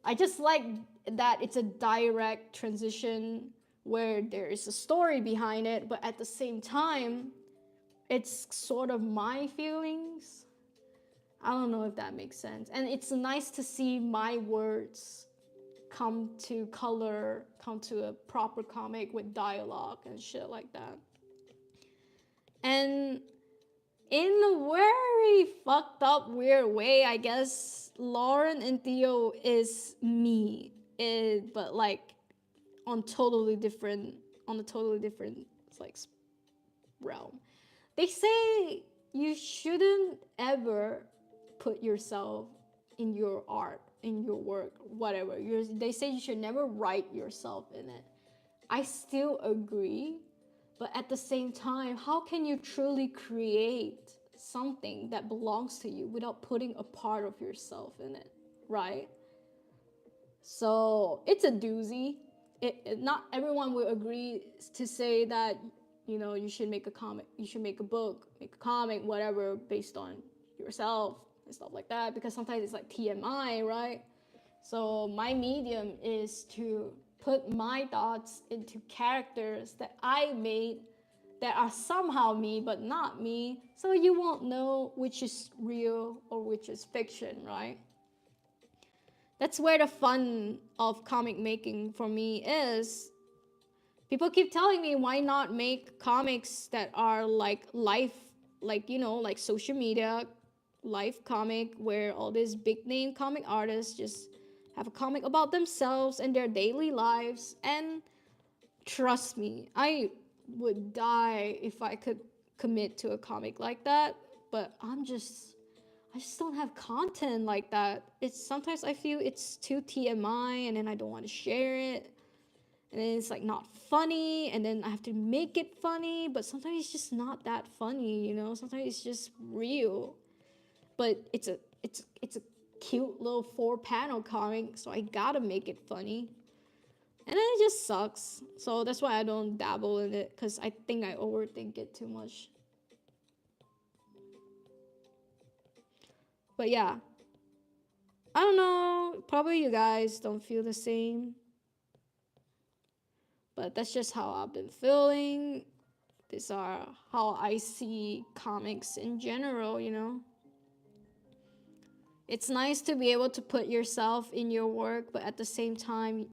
I just like that it's a direct transition where there is a story behind it, but at the same time, it's sort of my feelings. I don't know if that makes sense. And it's nice to see my words come to color, come to a proper comic with dialogue and shit like that. And in a very fucked up, weird way, I guess Lauren and Theo is me, but like on a totally different like realm. They say you shouldn't ever put yourself in your art, in your work, whatever. They say you should never write yourself in it. I still agree, but at the same time, how can you truly create something that belongs to you without putting a part of yourself in it, right? So it's a doozy. Not everyone will agree to say that, you should make a comic, you should make a book, make a comic, whatever, based on yourself and stuff like that, because sometimes it's like TMI, right? So my medium is to put my thoughts into characters that I made that are somehow me but not me, so you won't know which is real or which is fiction, right? That's where the fun of comic making for me is. People keep telling me why not make comics that are like life, like, you know, like social media life comic, where all these big name comic artists just have a comic about themselves and their daily lives. And trust me, I would die if I could commit to a comic like that, but I just don't have content like that. It's sometimes I feel it's too TMI and then I don't want to share it. And then it's like not funny, and then I have to make it funny, but sometimes it's just not that funny, you know? Sometimes it's just real. But it's a cute little 4-panel comic, so I gotta make it funny. And then it just sucks. So that's why I don't dabble in it, because I think I overthink it too much. But yeah, I don't know. Probably you guys don't feel the same. But that's just how I've been feeling. These are how I see comics in general, you know? It's nice to be able to put yourself in your work, but at the same time,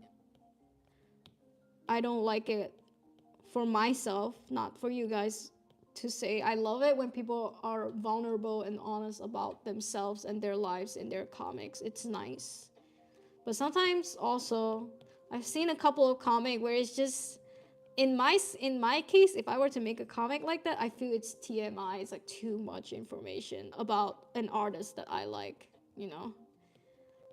I don't like it for myself, not for you guys to say. I love it when people are vulnerable and honest about themselves and their lives in their comics. It's nice. But sometimes also, I've seen a couple of comics where it's just, in my case, if I were to make a comic like that, I feel it's TMI. It's like too much information about an artist that I like, you know?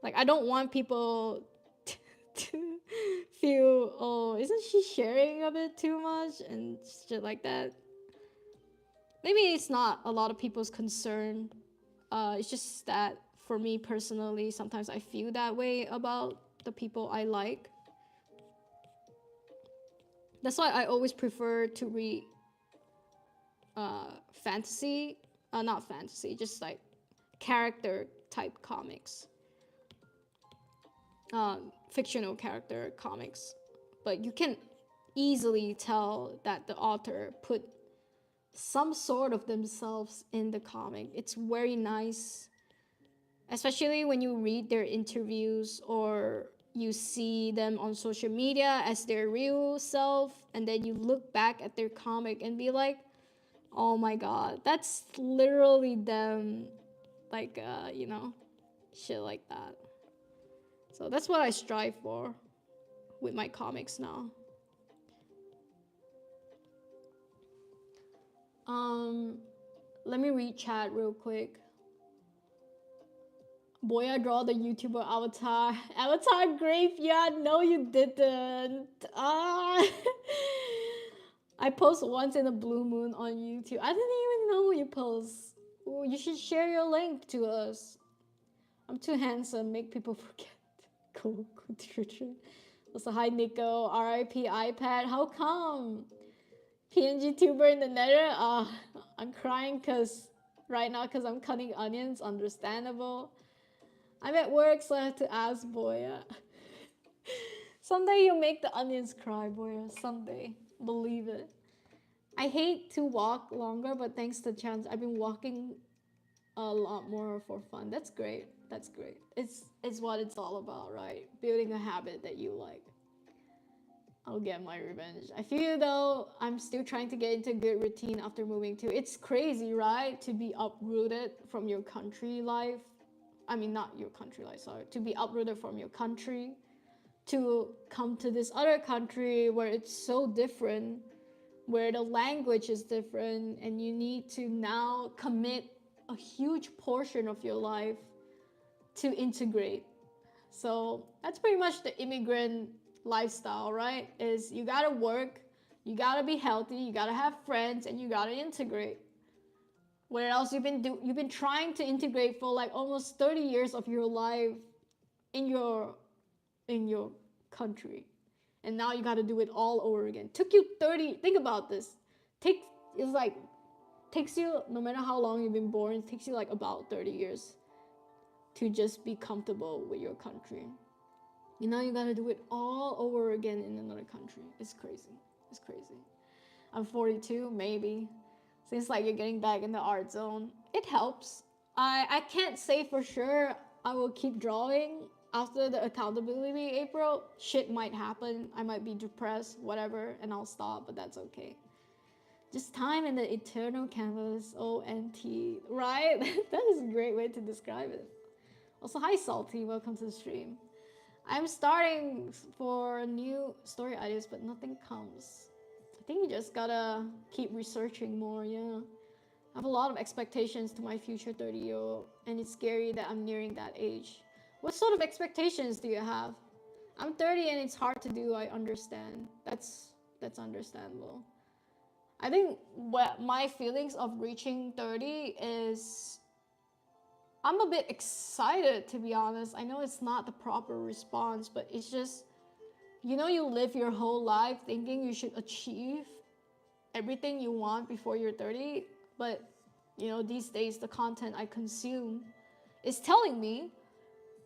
Like, I don't want people to feel, oh, isn't she sharing a bit too much and shit like that. Maybe it's not a lot of people's concern. It's just that for me personally, sometimes I feel that way about the people I like. That's why I always prefer to read fantasy, not fantasy, just like character type comics, fictional character comics. But you can easily tell that the author put some sort of themselves in the comic. It's very nice, especially when you read their interviews or you see them on social media as their real self, and then you look back at their comic and be like, oh my god, that's literally them, like, you know, shit like that. So that's what I strive for with my comics now. Let me read chat real quick. Boy, I draw the YouTuber avatar. Avatar graveyard. No, you didn't. I post once in a blue moon on YouTube. I didn't even know you post. Ooh, you should share your link to us. I'm too handsome. Make people forget. Cool. True. Also, hi Nico. RIP iPad. How come? PNG tuber in the nether. I'm crying right now because I'm cutting onions. Understandable. I'm at work, so I have to ask Boya. Someday you'll make the onions cry, Boya. Someday. Believe it. I hate to walk longer, but thanks to chance, I've been walking a lot more for fun. That's great. That's great. It's what it's all about, right? Building a habit that you like. I'll get my revenge. I feel though I'm still trying to get into a good routine after moving to. It's crazy, right? To be uprooted from your country life. I mean, not your country life, sorry. To be uprooted from your country, to come to this other country where it's so different, where the language is different, and you need to now commit a huge portion of your life to integrate. So that's pretty much the immigrant lifestyle, right? Is you gotta work, you gotta be healthy, you gotta have friends, and you gotta integrate. What else you've been trying to integrate for like almost 30 years of your life in your country, and now you got to do it all over again. Took you 30. Think about this. Takes you, no matter how long you've been born, it takes you like about 30 years to just be comfortable with your country. And now you got to do it all over again in another country. It's crazy. It's crazy. I'm 42, maybe. Seems like you're getting back in the art zone. It helps. I can't say for sure I will keep drawing after the accountability April. Shit might happen. I might be depressed, whatever, and I'll stop, but that's okay. Just time in the eternal canvas, ONT, right? That is a great way to describe it. Also, hi Salty, welcome to the stream. I'm starting for new story ideas, but nothing comes. I think you just gotta keep researching more, yeah. I have a lot of expectations to my future 30-year-old, and it's scary that I'm nearing that age. What sort of expectations do you have? I'm 30 and it's hard to do, I understand. That's understandable. I think what my feelings of reaching 30 is I'm a bit excited, to be honest. I know it's not the proper response, but it's just, you know, you live your whole life thinking you should achieve everything you want before you're 30, but you know, these days the content I consume is telling me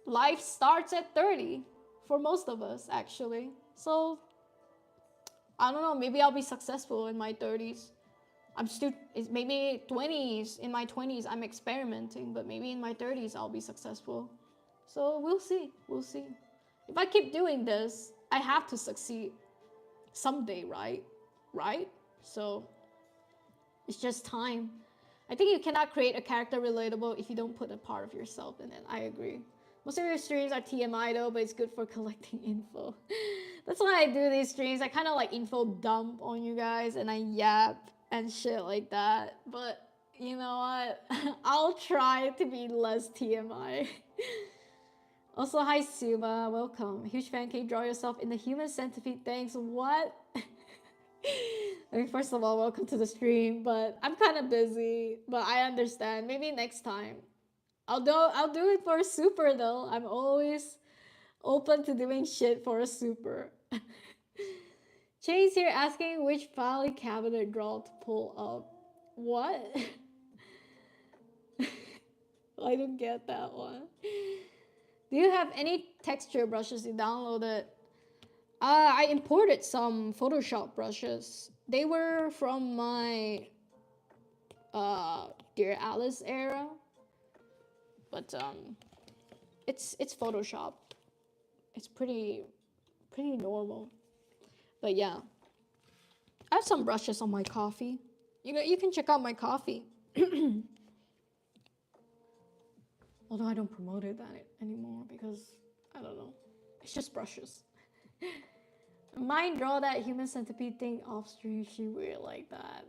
life starts at 30 for most of us, actually. So I don't know, maybe I'll be successful in my 30s. I'm still, it's maybe 20s, in my 20s I'm experimenting, but maybe in my 30s I'll be successful. So we'll see, we'll see. If I keep doing this, I have to succeed someday, right? Right? So it's just time. I think you cannot create a character relatable if you don't put a part of yourself in it. I agree. Most of your streams are TMI though, but it's good for collecting info. That's why I do these streams. I kind of like info dump on you guys and I yap and shit like that. But you know what? I'll try to be less TMI. Also, hi Suba, welcome. Huge fan, can you draw yourself in the human centipede? Thanks. What? I mean, first of all, welcome to the stream, but I'm kind of busy, but I understand. Maybe next time. I'll do it for a super though. I'm always open to doing shit for a super. Chase here asking which file cabinet draw to pull up. What? I don't get that one. Do you have any texture brushes you downloaded? I imported some Photoshop brushes. They were from my Dear Alice era, but it's Photoshop. It's pretty normal. But yeah, I have some brushes on my coffee. You can check out my coffee. Although I don't promote it anymore because I don't know. It's just brushes. Mine draw that human centipede thing off stream. She weird like that.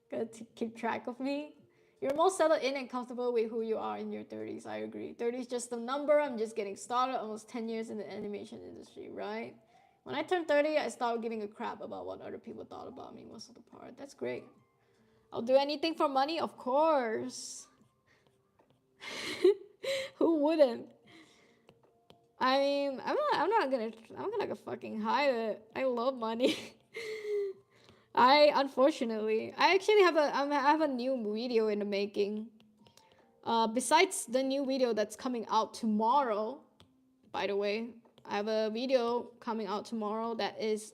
Gotta keep track of me. You're most settled in and comfortable with who you are in your 30s. I agree. 30 is just a number. I'm just getting started. Almost 10 years in the animation industry, right? When I turned 30, I stopped giving a crap about what other people thought about me most of the part. That's great. I'll do anything for money, of course. Who wouldn't? I mean, I'm not gonna fucking hide it. I love money. Unfortunately, I actually have a new video in the making. Besides the new video that's coming out tomorrow, by the way, I have a video coming out tomorrow that is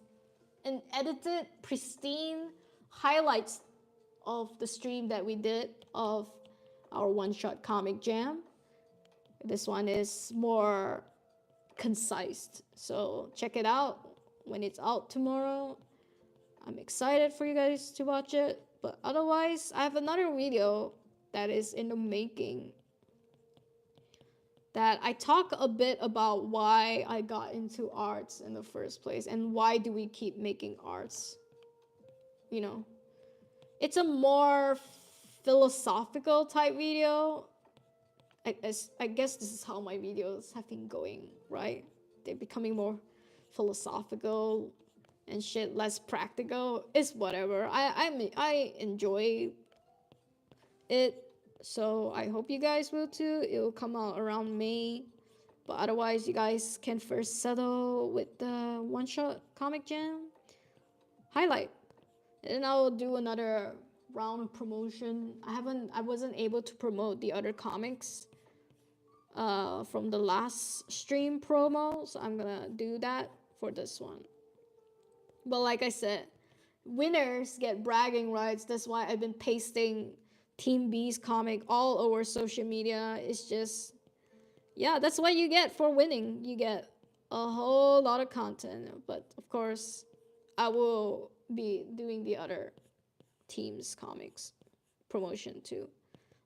an edited, pristine highlights of the stream that we did of our one-shot comic jam. This one is more concise, so check it out when it's out tomorrow. I'm excited for you guys to watch it, but otherwise I have another video that is in the making that I talk a bit about why I got into arts in the first place and why do we keep making arts. You know, it's a more philosophical type video. I guess this is how my videos have been going, right? They're becoming more philosophical and shit, less practical. It's whatever. I enjoy it, so I hope you guys will too. It will come out around May, but otherwise you guys can first settle with the one-shot comic jam highlight, and then I'll do another round of promotion. I wasn't able to promote the other comics from the last stream promo, so I'm gonna do that for this one. But like I said, winners get bragging rights. That's why I've been pasting Team B's comic all over social media. It's just, yeah, that's what you get for winning. You get a whole lot of content. But of course, I will be doing the other team's comics promotion too.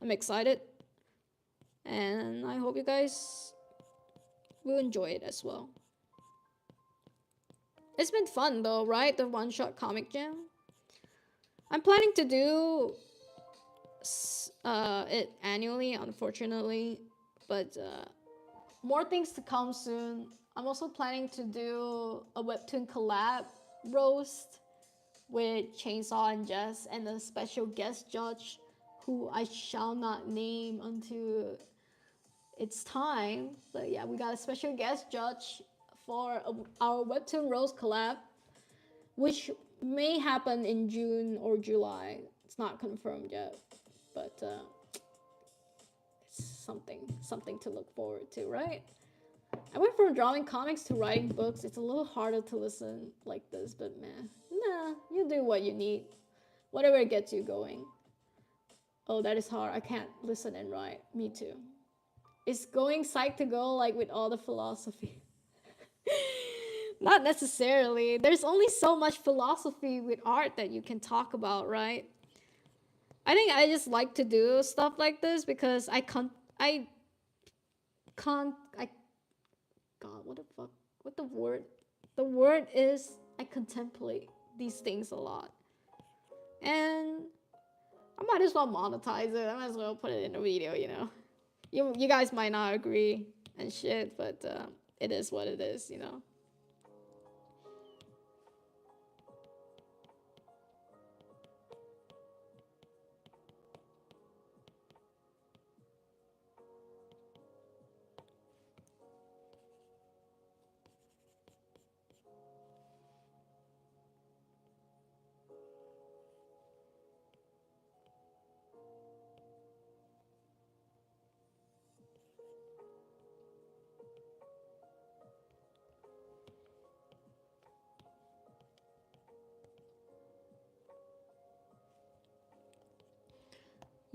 I'm excited. And I hope you guys will enjoy it as well. It's been fun though, right? The one-shot comic jam. I'm planning to do it annually, unfortunately, but more things to come soon. I'm also planning to do a webtoon collab roast with Chainsaw and Jess and a special guest judge who I shall not name until it's time. But yeah, we got a special guest judge for our webtoon roast collab, which may happen in June or July. It's not confirmed yet, but it's something to look forward to, right? I went from drawing comics to writing books. It's a little harder to listen like this, but man, nah, you do what you need, whatever gets you going. Oh, that is hard. I can't listen and write. Me too. Is going psych to go like with all the philosophy? Not necessarily. There's only so much philosophy with art that you can talk about, right? I think I just like to do stuff like this because I can't. God, what the fuck? What the word? The word is I contemplate these things a lot. And I might as well monetize it. I might as well put it in a video, you know? You guys might not agree and shit, but it is what it is, you know?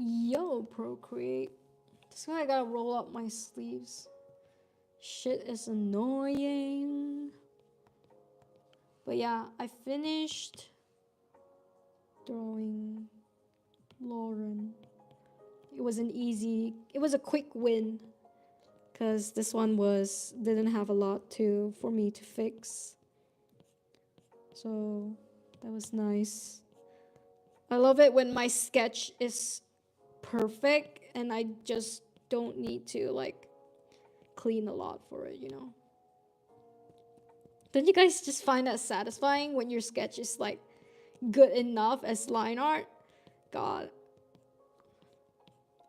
Yo, Procreate. That's why I gotta roll up my sleeves. Shit is annoying. But yeah, I finished drawing Lauren. It was a quick win. Cause this one didn't have a lot for me to fix. So that was nice. I love it when my sketch is perfect and I just don't need to like clean a lot for it, you know? Don't you guys just find that satisfying when your sketch is like good enough as line art? God,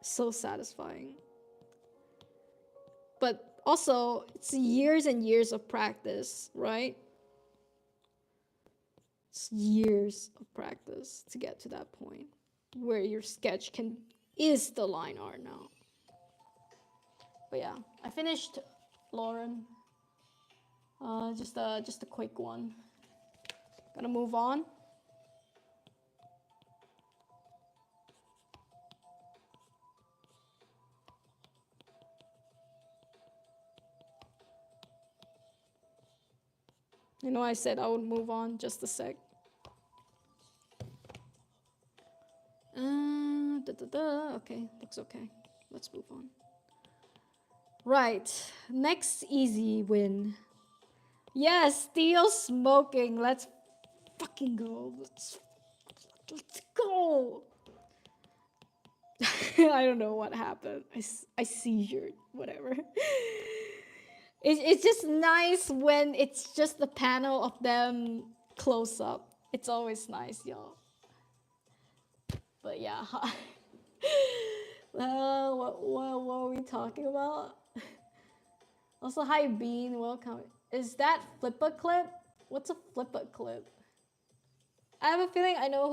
so satisfying. But also, it's years and years of practice, right? It's years of practice to get to that point where your sketch is the line art now. But yeah, I finished Lauren. Just a quick one. Gonna move on. You know, I said I would move on. Just a sec. Okay, looks okay. Let's move on. Right, next easy win. Yes, still smoking. Let's fucking go. Let's go. I don't know what happened. I seizured, whatever. It's just nice when it's just the panel of them close up. It's always nice, y'all. But yeah. What are we talking about? Also, hi Bean, welcome. Is that Flippa clip? What's a Flippa clip? I have a feeling I know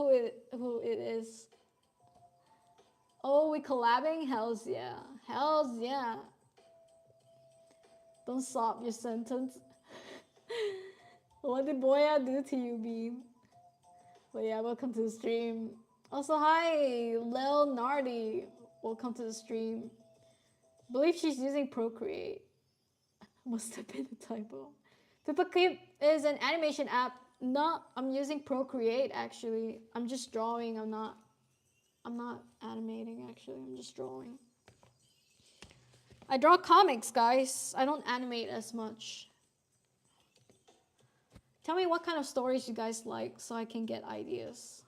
who it is. Oh, we collabing? Hells yeah. Hells yeah. Don't stop your sentence. What did Boya do to you, Bean? But yeah, welcome to the stream. Also, hi, Lil Nardi. Welcome to the stream. I believe she's using Procreate. Must have been a typo. Flipperclip is an animation app. No, I'm using Procreate actually. I'm just drawing. I'm not animating actually. I'm just drawing. I draw comics, guys. I don't animate as much. Tell me what kind of stories you guys like so I can get ideas.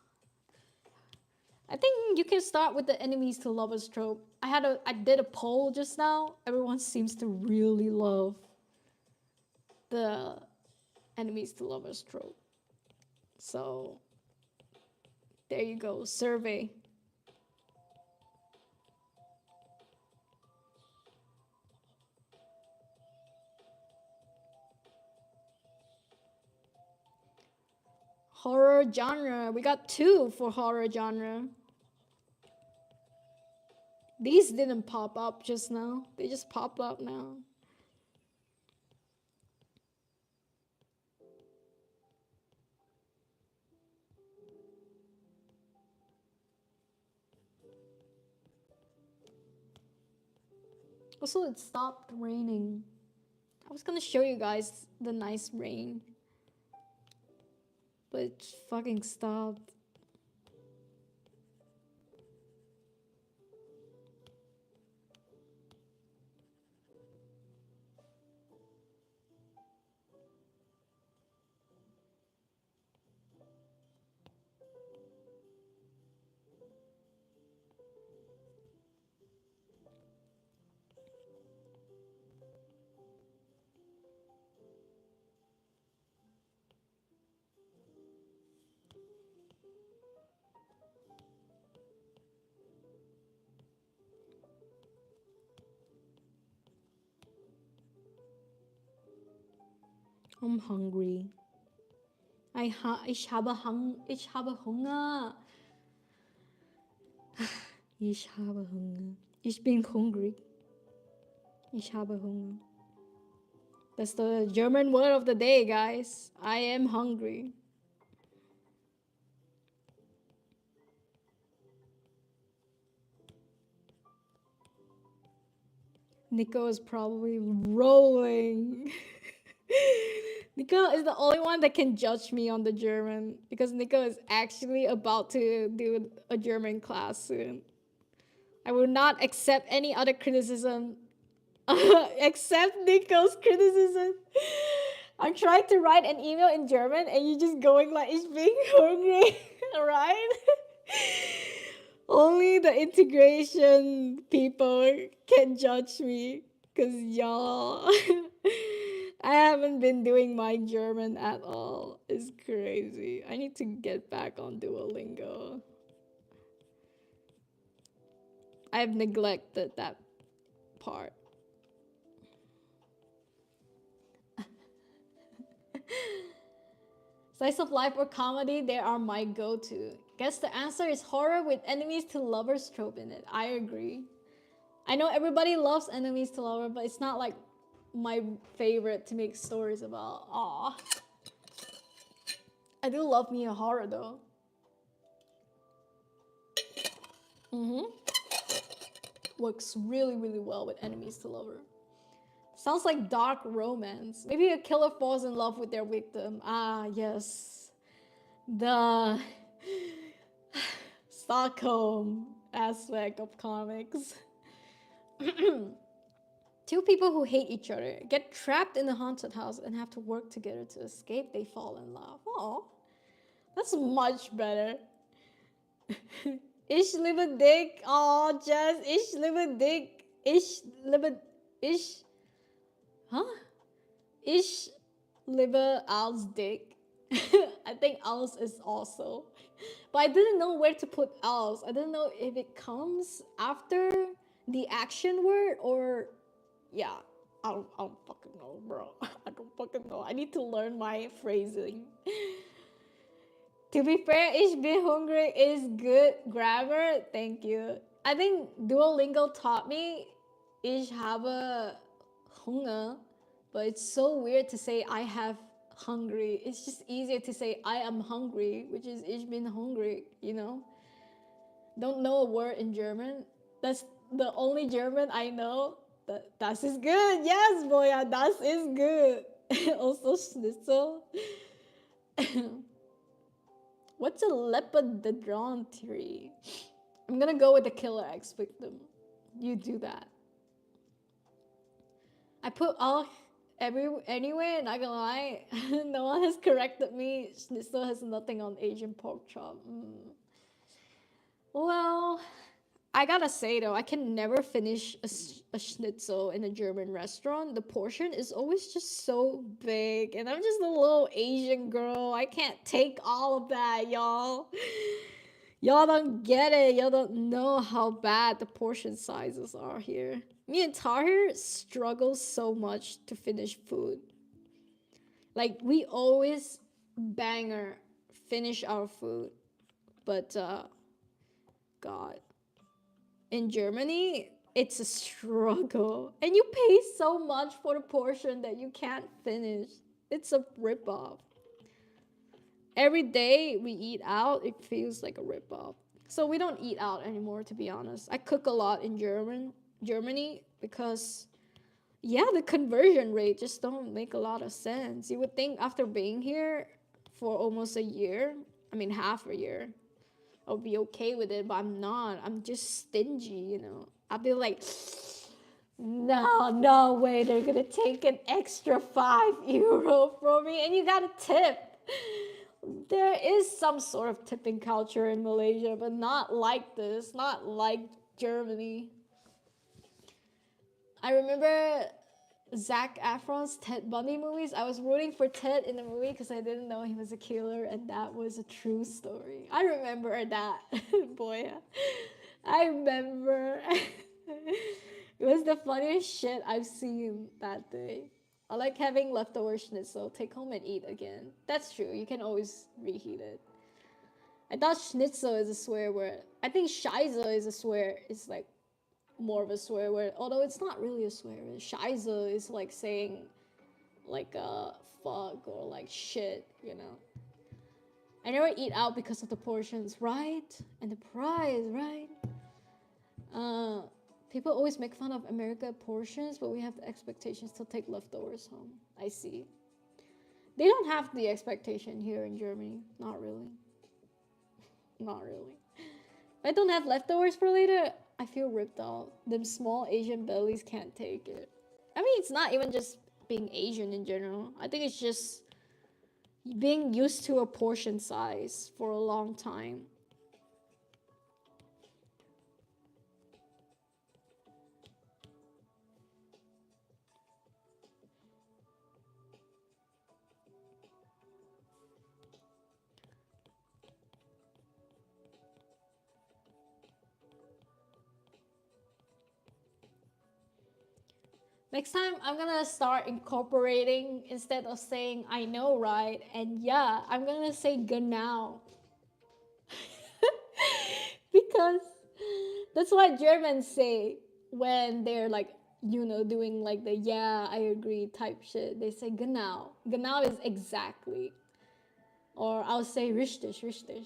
I think you can start with the enemies to lovers trope. I did a poll just now. Everyone seems to really love the enemies to lovers trope. So there you go, survey. Horror genre. We got 2 for horror genre. These didn't pop up just now. They just pop up now. Also, it stopped raining. I was gonna show you guys the nice rain, but it fucking stopped. I'm hungry. Ich habe Hunger. Ich habe Hunger. Ich bin hungry. Ich habe Hunger. That's the German word of the day, guys. I am hungry. Nico is probably rolling. Nico is the only one that can judge me on the German because Nico is actually about to do a German class soon. I will not accept any other criticism except Nico's criticism. I'm trying to write an email in German and you're just going like, ich bin hungry, right? Only the integration people can judge me because y'all, I haven't been doing my German at all. It's crazy. I need to get back on Duolingo. I've neglected that part. Slice of life or comedy, they are my go-to. Guess the answer is horror with enemies to lovers trope in it. I agree. I know everybody loves enemies to lovers, but it's not like my favorite to make stories about. Aw. I do love me a horror though. Works really, really well with enemies to lover. Sounds like dark romance. Maybe a killer falls in love with their victim. Ah, yes. The Stockholm aspect of comics. Two people who hate each other get trapped in a haunted house and have to work together to escape. They fall in love. Oh, that's much better. Ich liebe dich. Oh, Jess. Ich liebe dich. Ich liebe... Ich... Huh? Ich liebe als dick. I think als is also. But I didn't know where to put als. I didn't know if it comes after the action word or... Yeah. I don't fucking know, bro. I don't fucking know. I need to learn my phrasing. To be fair, ich bin hungry is good grammar. Thank you. I think Duolingo taught me ich habe Hunger, but it's so weird to say I have hungry. It's just easier to say I am hungry, which is ich bin hungry, you know? Don't know a word in German. That's the only German I know. Das ist good. Yes, boy, das ist good. Also schnitzel. What's a leopardodon tree? I'm gonna go with the killer X victim. You do that. I put all anyway, not gonna lie. No one has corrected me. Schnitzel has nothing on Asian pork chop. Well, I gotta say though, I can never finish a schnitzel in a German restaurant. The portion is always just so big, and I'm just a little Asian girl. I can't take all of that, y'all. Y'all don't get it. Y'all don't know how bad the portion sizes are here. Me and Tahir struggle so much to finish food. Like, we always banger finish our food. But, God. In Germany, it's a struggle. And you pay so much for the portion that you can't finish. It's a ripoff. Every day we eat out, it feels like a ripoff. So we don't eat out anymore, to be honest. I cook a lot in Germany because, yeah, the conversion rate just don't make a lot of sense. You would think after being here for almost a year, I mean half a year, I'll be okay with it, but I'm not. I'm just stingy, you know. I'll be like, no way, they're gonna take an extra €5 from me, and you gotta tip. There is some sort of tipping culture in Malaysia, but not like this, not like Germany. I remember Zac Efron's Ted Bundy movies. I was rooting for Ted in the movie because I didn't know he was a killer, and that was a true story. I remember that. Boy, I remember. It was the funniest shit I've seen that day. I like having leftover schnitzel, take home and eat again. That's true, you can always reheat it. I thought schnitzel is a swear word. I think scheiße is a swear. It's like more of a swear word, although it's not really a swear word. Scheiße is like saying like fuck or like shit, you know. I never eat out because of the portions, right? And the price, right? People always make fun of America portions, but we have the expectations to take leftovers home. I see. They don't have the expectation here in Germany. Not really. Not really. If I don't have leftovers for later, I feel ripped off. Them small Asian bellies can't take it. I mean, it's not even just being Asian in general. I think it's just being used to a portion size for a long time. Next time, I'm gonna start incorporating, instead of saying I know, right? And yeah, I'm gonna say genau. Because that's what Germans say when they're like, you know, doing like the yeah, I agree type shit. They say genau. Genau is exactly. Or I'll say richtig, richtig.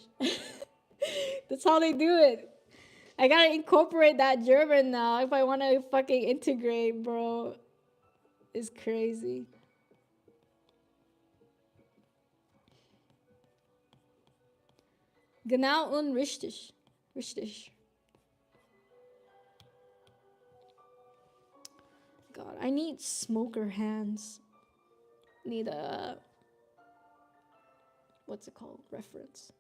That's how they do it. I gotta incorporate that German now if I wanna fucking integrate, bro. It's crazy. Genau und richtig. Richtig. God, I need smoker hands. Need a, what's it called? Reference.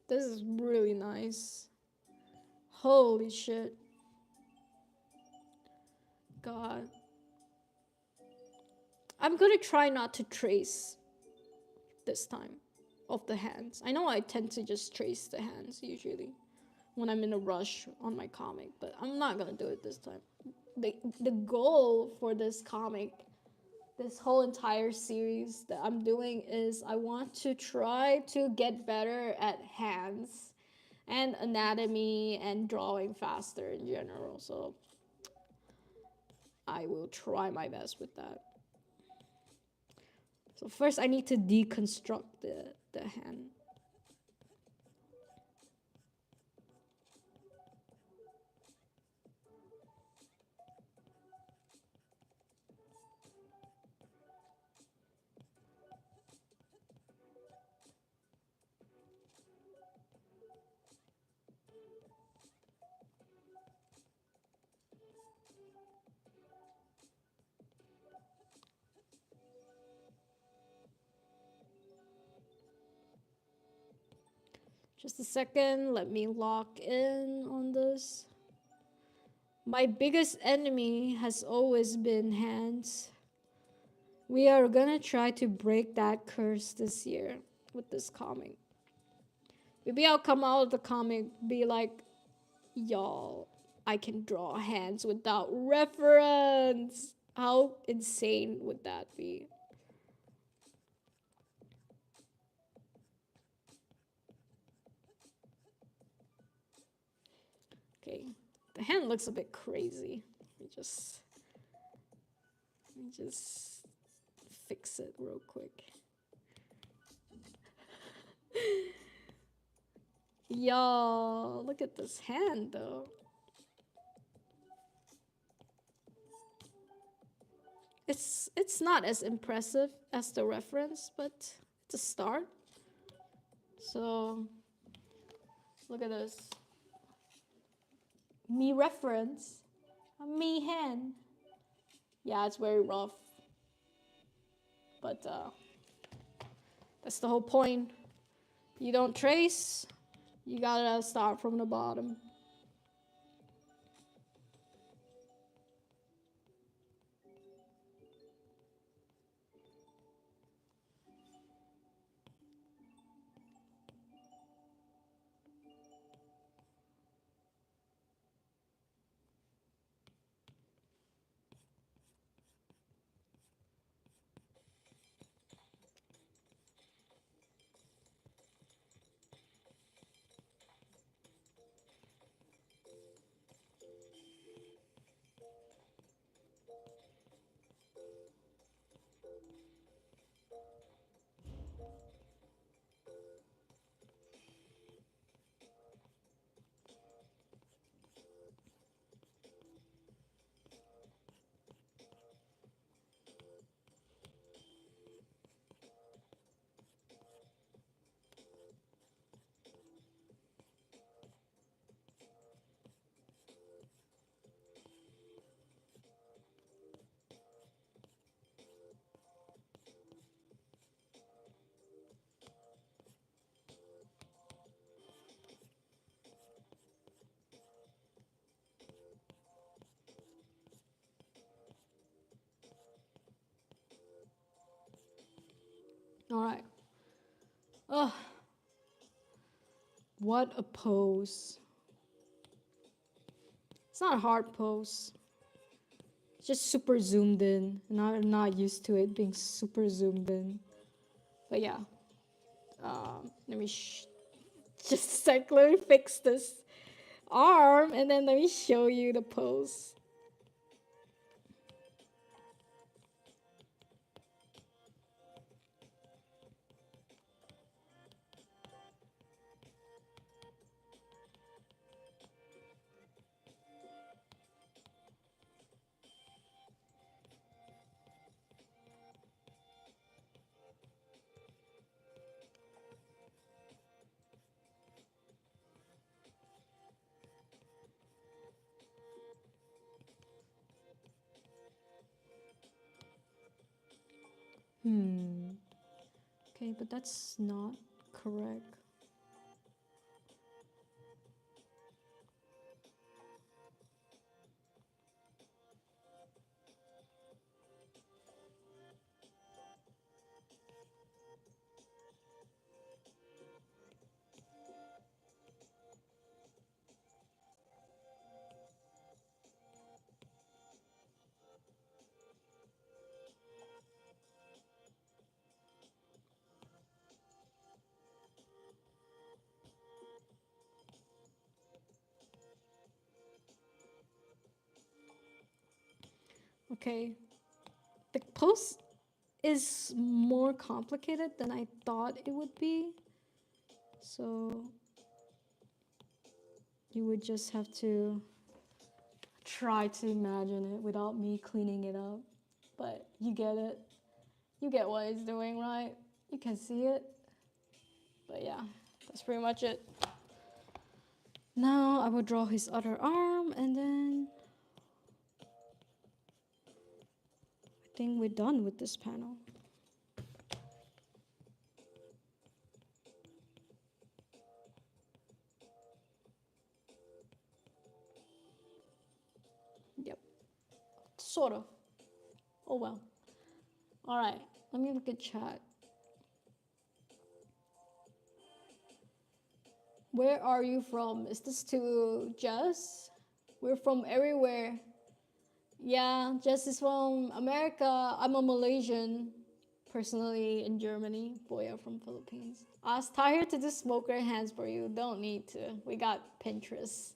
This is really nice. Holy shit. God. I'm gonna try not to trace this time of the hands. I know I tend to just trace the hands usually when I'm in a rush on my comic, but I'm not gonna do it this time. The goal for this comic, this whole entire series that I'm doing is I want to try to get better at hands and anatomy and drawing faster in general. So I will try my best with that. So first I need to deconstruct the hand. Just a second, let me lock in on this. My biggest enemy has always been hands. We are gonna try to break that curse this year with this comic. Maybe I'll come out of the comic, be like, y'all, I can draw hands without reference. How insane would that be? Okay, the hand looks a bit crazy. Let me just fix it real quick. Y'all, look at this hand though. It's not as impressive as the reference, but it's a start. So look at this. Me reference. A me hand. Yeah, it's very rough. But that's the whole point. You don't trace, you gotta start from the bottom. Alright. Oh, what a pose. It's not a hard pose. It's just super zoomed in. And I'm not used to it being super zoomed in. But yeah. Let me just a sec, let me fix this arm and then let me show you the pose. Okay, but that's not correct. Okay. The post is more complicated than I thought it would be. So you would just have to try to imagine it without me cleaning it up. But you get it. You get what it's doing, right? You can see it. But yeah, that's pretty much it. Now I will draw his other arm and then I think we're done with this panel. Yep. Sort of. Oh well. Alright, let me look at chat. Where are you from? Is this to Jess? We're from everywhere. Yeah, Jess is from America. I'm a Malaysian. Personally in Germany. Boy, I'm from Philippines. Ask Tahir to do smoker hands for you. Don't need to. We got Pinterest.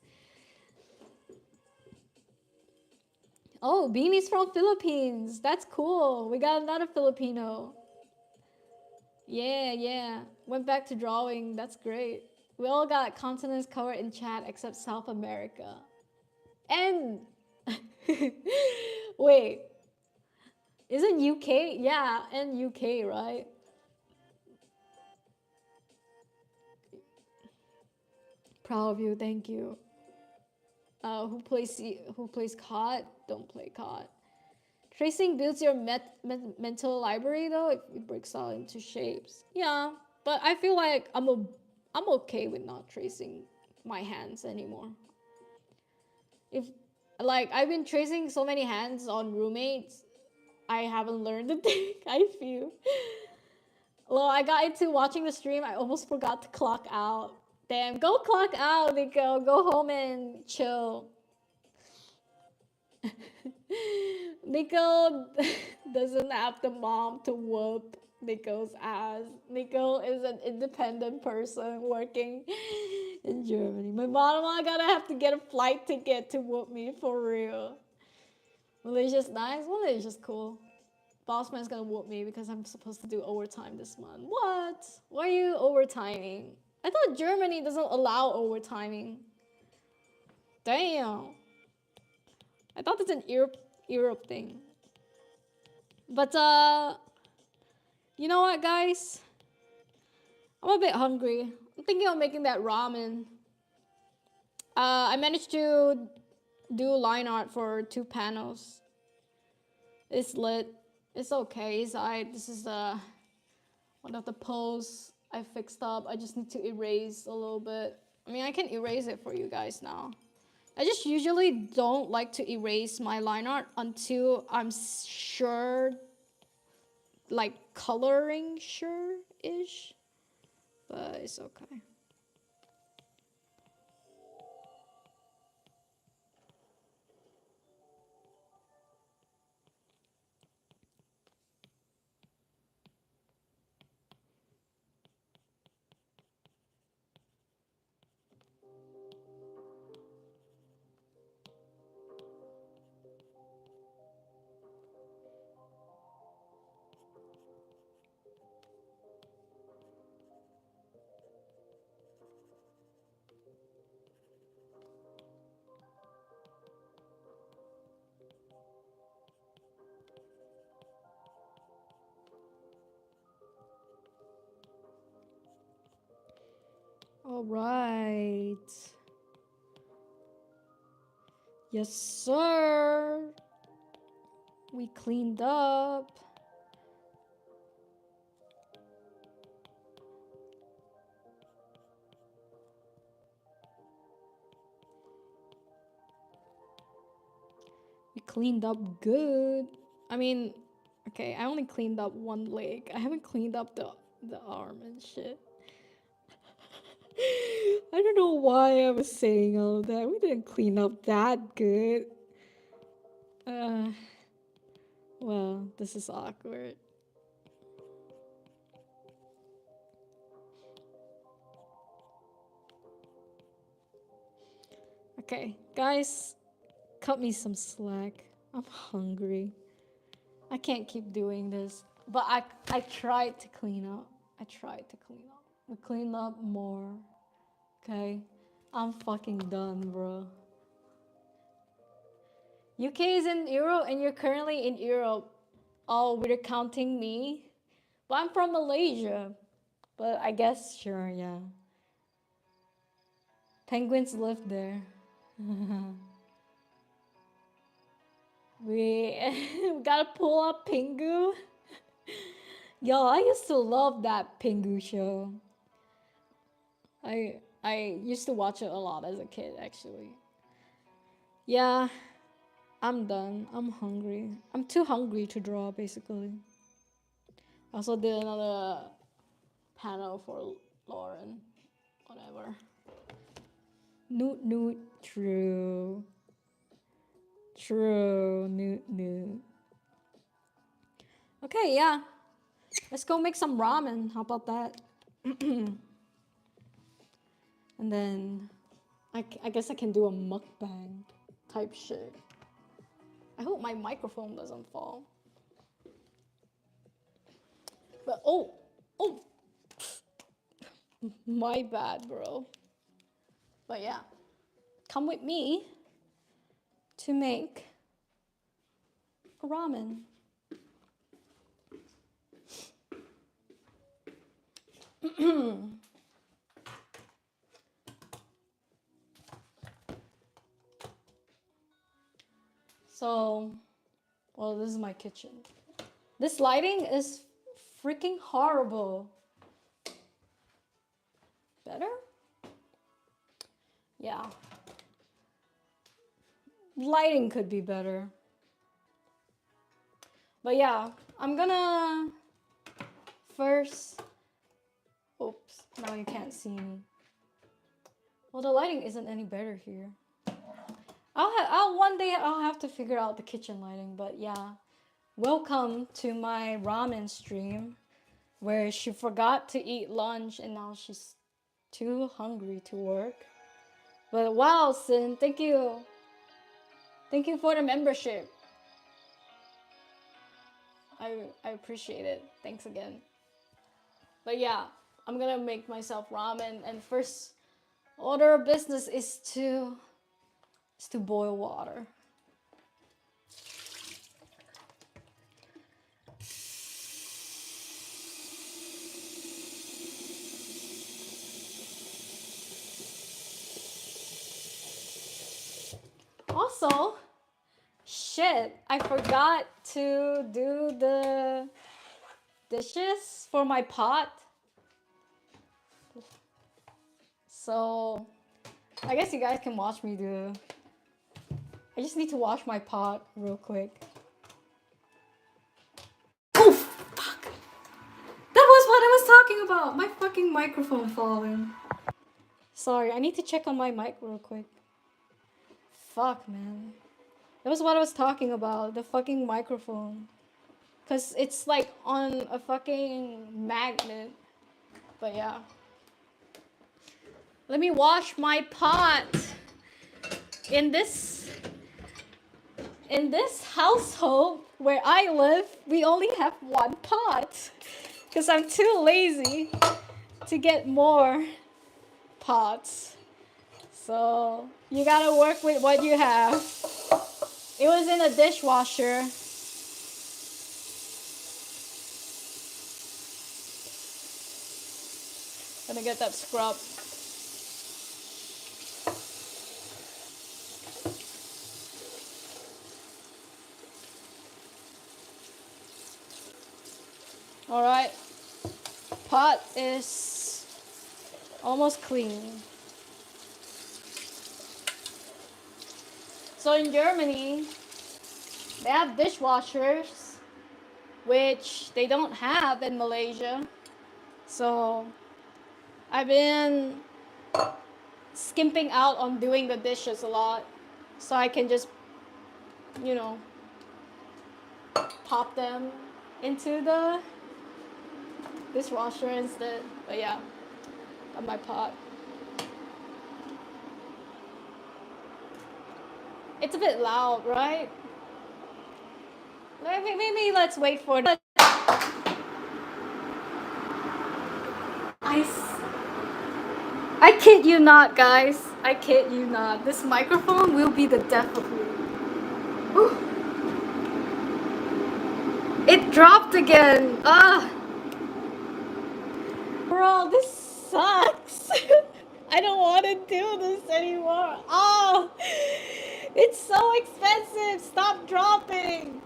Oh, Beanie's from Philippines. That's cool. We got another Filipino. Yeah, yeah. Went back to drawing. That's great. We all got continents covered in chat except South America. And wait, isn't UK? Yeah, and UK, right? Proud of you, thank you. Who plays COD? Don't play COD. Tracing builds your mental library though. It breaks out into shapes. Yeah, but I feel like I'm okay with not tracing my hands anymore. If like I've been tracing so many hands on roommates, I haven't learned the thing. I feel. Well, I got into watching the stream. I almost forgot to clock out. Damn, go clock out, Nico. Go home and chill. Nico doesn't have the mom to whoop Nico's ass. Nico is an independent person working in Germany. My mom gotta have to get a flight ticket to whoop me for real. Malaysia's nice. Malaysia's cool. Bossman's gonna whoop me because I'm supposed to do overtime this month. What? Why are you overtiming? I thought Germany doesn't allow overtiming. Damn. I thought it's an Europe thing. But you know what, guys? I'm a bit hungry. I'm thinking of making that ramen. I managed to do line art for 2 panels. It's lit. It's okay. This is one of the pose I fixed up. I just need to erase a little bit. I mean, I can erase it for you guys now. I just usually don't like to erase my line art until I'm sure, like coloring sure-ish, but it's okay. All right. Yes, sir. We cleaned up. We cleaned up good. I mean, okay, I only cleaned up one leg. I haven't cleaned up the arm and shit. I don't know why I was saying all of that. We didn't clean up that good. Well, this is awkward. Okay, guys, cut me some slack. I'm hungry. I can't keep doing this. But I tried to clean up. I tried to clean up. We clean up more. Okay? I'm fucking done, bro. UK is in Europe and you're currently in Europe. Oh, we're counting me? But I'm from Malaysia. But I guess, sure, yeah. Penguins live there. we gotta pull up Pingu. Yo, I used to love that Pingu show. I used to watch it a lot as a kid, actually. Yeah, I'm done. I'm hungry. I'm too hungry to draw, basically. I also did another panel for Lauren. Whatever. Noot noot. True. True. Noot noot. Okay, yeah. Let's go make some ramen. How about that? And then I guess I can do a mukbang type shit. I hope my microphone doesn't fall. But oh, my bad, bro. But yeah, come with me to make a ramen. So, well, this is my kitchen. This lighting is freaking horrible. Better? Yeah. Lighting could be better. But yeah, I'm gonna first... Oops, now you can't see me. Well, the lighting isn't any better here. One day I'll have to figure out the kitchen lighting, but yeah. Welcome to my ramen stream, where she forgot to eat lunch and now she's too hungry to work. But wow, Sin, thank you. Thank you for the membership. I appreciate it. Thanks again. But yeah, I'm gonna make myself ramen, and first order of business is to boil water. Also, shit, I forgot to do the dishes for my pot. So, I guess you guys can watch me do. I just need to wash my pot real quick. Oh, fuck! That was what I was talking about! My fucking microphone falling. Sorry, I need to check on my mic real quick. Fuck, man. That was what I was talking about, the fucking microphone. Cause it's like on a fucking magnet. But yeah. Let me wash my pot. In this household where I live, we only have one pot. Cause I'm too lazy to get more pots. So you gotta work with what you have. It was in a dishwasher. Gonna get that scrub. Alright. Pot is almost clean. So in Germany, they have dishwashers, which they don't have in Malaysia. So I've been skimping out on doing the dishes a lot. So I can just, pop them into the dishwasher instead. But yeah, got my pot. It's a bit loud, right? Maybe let's wait for it. I kid you not, guys. I kid you not. This microphone will be the death of me. Whew. It dropped again. Bro, this sucks. I don't want to do this anymore. Oh, it's so expensive. Stop dropping.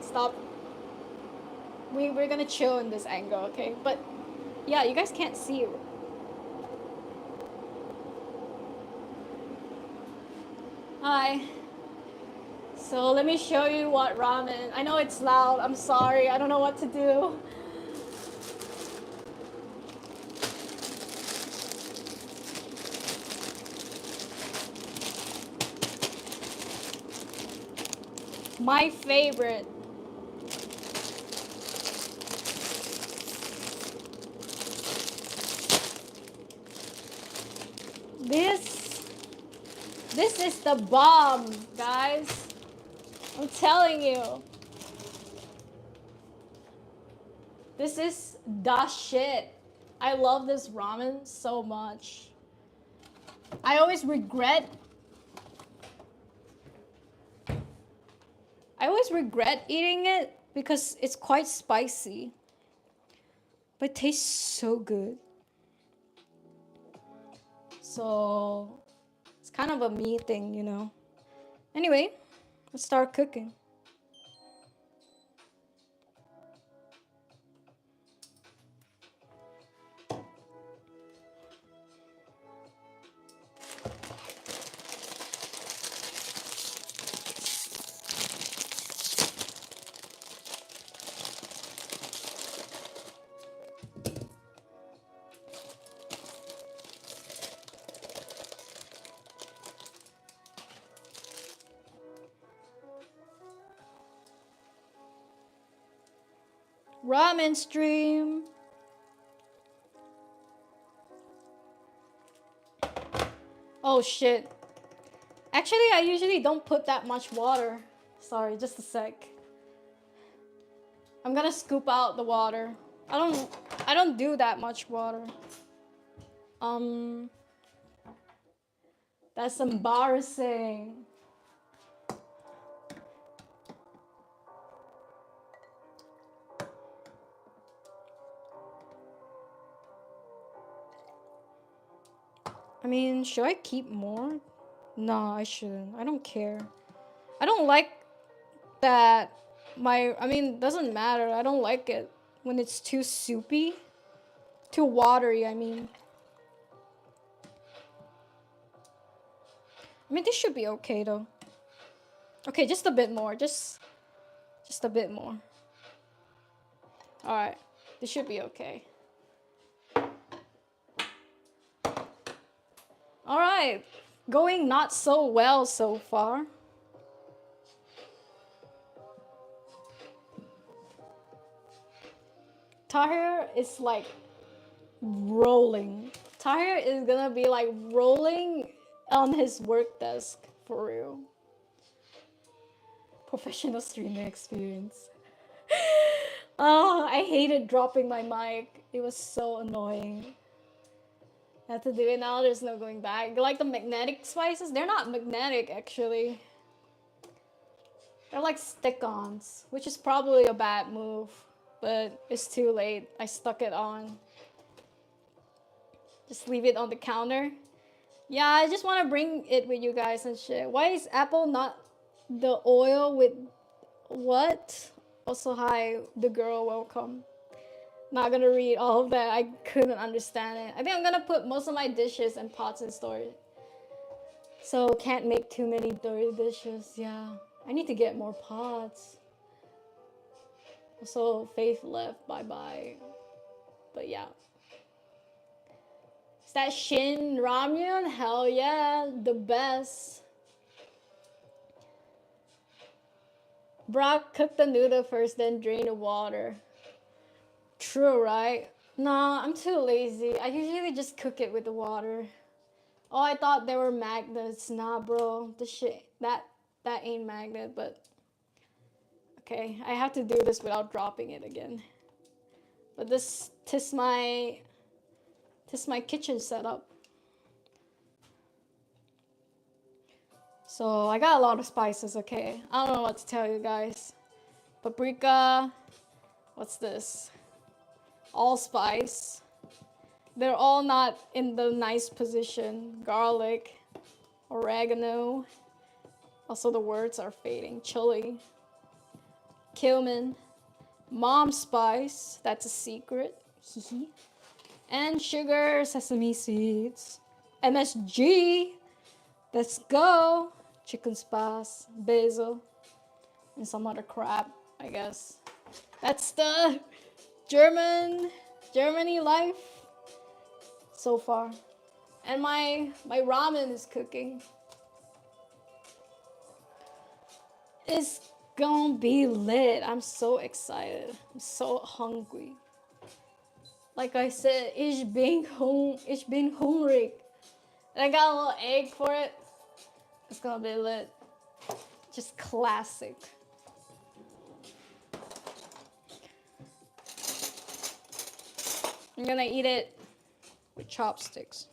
Stop. We're gonna chill in this angle, okay? But yeah, you guys can't see it. Hi. So let me show you what ramen. I know it's loud. I'm sorry. I don't know what to do. My favorite. This is the bomb, guys. I'm telling you. This is the shit. I love this ramen so much. I always regret eating it because it's quite spicy. But it tastes so good. So it's kind of a me thing, you know. Anyway, let's start cooking. Ramen stream. Oh shit. Actually, I usually don't put that much water. Sorry, just a sec. I'm gonna scoop out the water. I don't do that much water. That's embarrassing. I mean, should I keep more? No, I shouldn't. I don't care. I don't like that I mean, doesn't matter. I don't like it when it's too soupy. Too watery, I mean. I mean, this should be okay though. Okay, just a bit more. Just a bit more. All right. This should be okay. All right. Going not so well so far. Tahir is like rolling. Tahir is gonna be like rolling on his work desk for real. Professional streaming experience. Oh, I hated dropping my mic. It was so annoying. I have to do it now. There's no going back. Like the magnetic spices, they're not magnetic actually. They're like stick-ons, which is probably a bad move, but it's too late. I stuck it on. Just leave it on the counter. Yeah, I just want to bring it with you guys and shit. Why is Apple not the oil with what? Also, hi, the girl, welcome. Not gonna read all of that. I couldn't understand it. I think I'm gonna put most of my dishes and pots in storage. So can't make too many dirty dishes. Yeah, I need to get more pots. Also, Faith left. Bye bye. But yeah. Is that Shin Ramyun? Hell yeah, the best. Brock, cook the noodle first, then drain the water. True, right? Nah, I'm too lazy. I usually just cook it with the water. Oh, I thought they were magnets. Nah, bro. The shit, that That ain't magnet, but okay. I have to do this without dropping it again. But this my kitchen setup. So I got a lot of spices, okay? I don't know what to tell you guys. Paprika, what's this? Allspice. They're all not in the nice position. Garlic, oregano. Also the words are fading. Chili, cumin, mom spice, that's a secret. And sugar, sesame seeds, MSG, let's go. Chicken spice, basil, and some other crap, I guess. That's the Germany life so far. And my ramen is cooking. It's gonna be lit. I'm so excited. I'm so hungry. Like I said, ich bin hungrig. And I got a little egg for it. It's gonna be lit. Just classic. I'm gonna eat it with chopsticks.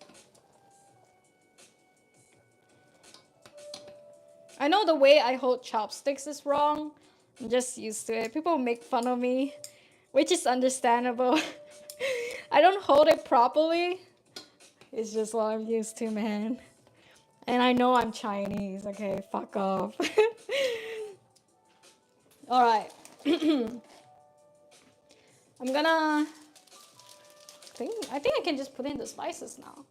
I know the way I hold chopsticks is wrong. I'm just used to it. People make fun of me, which is understandable. I don't hold it properly. It's just what I'm used to, man. And I know I'm Chinese, okay? Fuck off. Alright. I'm gonna... I think I can just put in the spices now.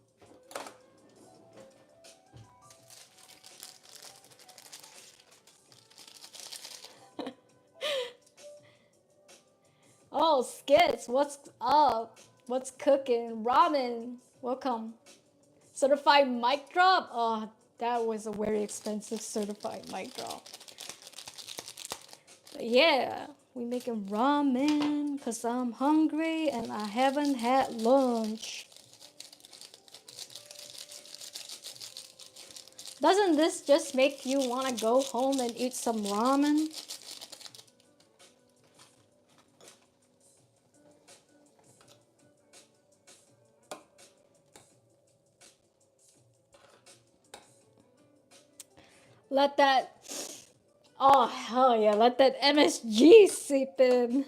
Oh, Skits, what's up? What's cooking? Ramen, welcome. Certified mic drop? Oh, that was a very expensive certified mic drop. But yeah, we making ramen because I'm hungry and I haven't had lunch. Doesn't this just make you want to go home and eat some ramen? Let that, oh hell yeah, let that MSG seep in.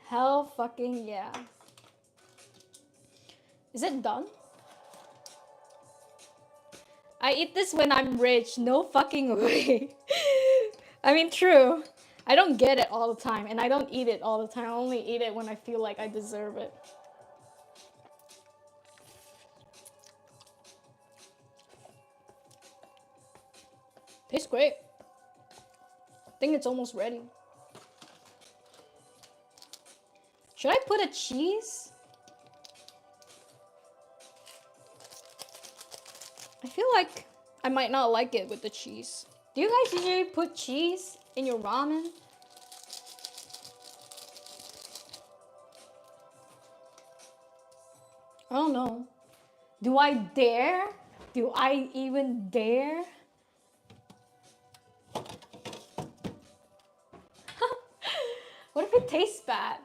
Hell fucking yeah. Is it done? I eat this when I'm rich, no fucking way. I mean, true. I don't get it all the time, and I don't eat it all the time. I only eat it when I feel like I deserve it. Tastes great. I think it's almost ready. Should I put a cheese? I feel like I might not like it with the cheese. Do you guys usually put cheese in your ramen? I don't know. Do I dare? Do I even dare? What if it tastes bad?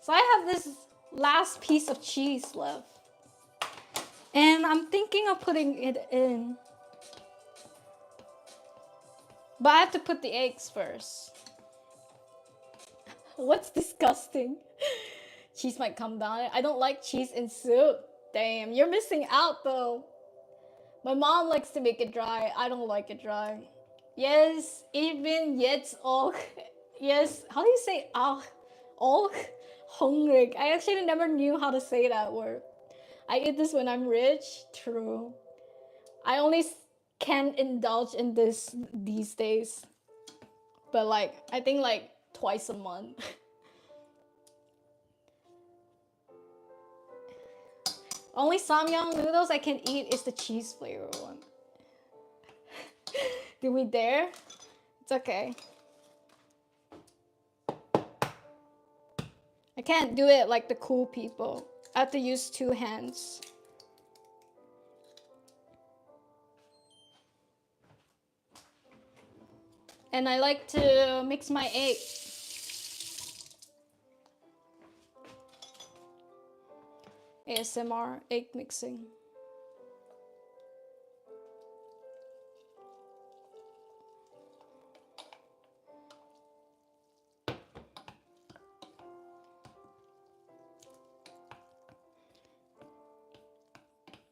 So I have this last piece of cheese left. And I'm thinking of putting it in. But I have to put the eggs first. What's disgusting? Cheese might come down. I don't like cheese in soup. Damn, you're missing out though. My mom likes to make it dry. I don't like it dry. Yes, even jetzt auch. Yes, how do you say auch? Auch? Hungrig. I actually never knew how to say that word. I eat this when I'm rich. True. I only can indulge in this these days. But like, I think like twice a month. Only samyang noodles I can eat is the cheese flavor one. Did we dare? It's okay. I can't do it like the cool people. I have to use 2 hands. And I like to mix my egg. ASMR egg mixing.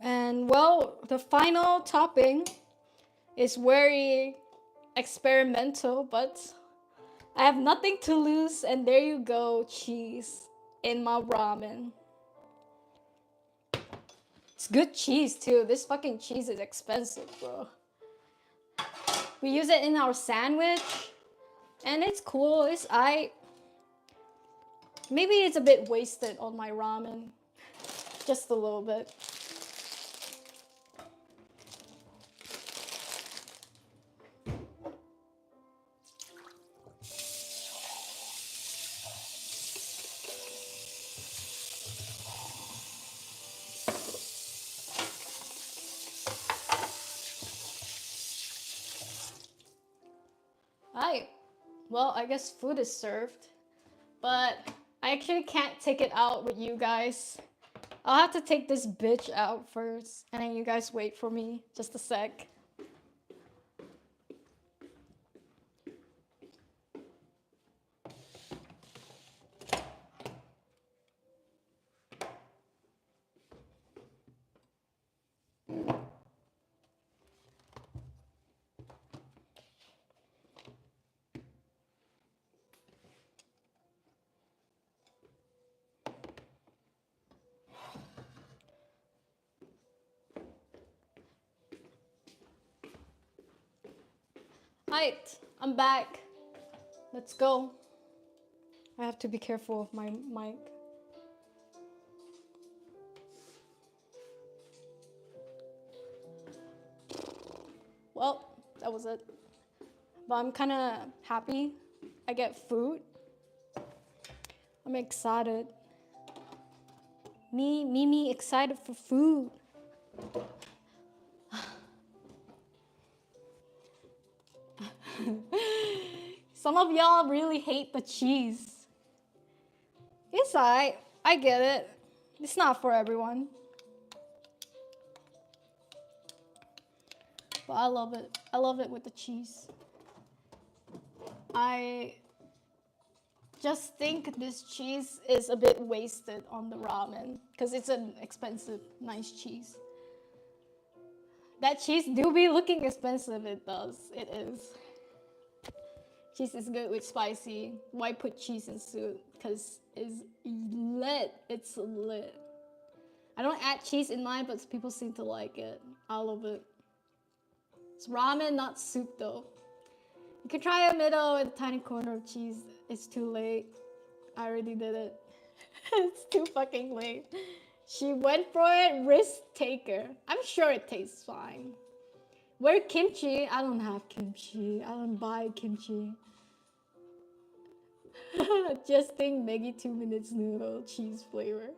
And well, the final topping is very experimental, but I have nothing to lose, and there you go, cheese in my ramen. It's good cheese too. This fucking cheese is expensive, bro. We use it in our sandwich, and it's cool. Maybe it's a bit wasted on my ramen, just a little bit. Alright, well, I guess food is served, but I actually can't take it out with you guys. I'll have to take this bitch out first, and then you guys wait for me just a sec. Alright, I'm back. Let's go. I have to be careful of my mic. Well, that was it. But I'm kind of happy I get food. I'm excited. Me excited for food. Some of y'all really hate the cheese. It's alright. I get it. It's not for everyone. But I love it. I love it with the cheese. I just think this cheese is a bit wasted on the ramen because it's an expensive, nice cheese. That cheese do be looking expensive. It does. It is. Cheese is good with spicy. Why put cheese in soup? Because it's lit. It's lit. I don't add cheese in mine, but people seem to like it. I love it. It's ramen, not soup though. You can try a middle with a tiny corner of cheese. It's too late. I already did it. It's too fucking late. She went for it, risk taker. I'm sure it tastes fine. Where kimchi? I don't have kimchi. I don't buy kimchi. Just think Maggi 2 minutes noodle cheese flavor.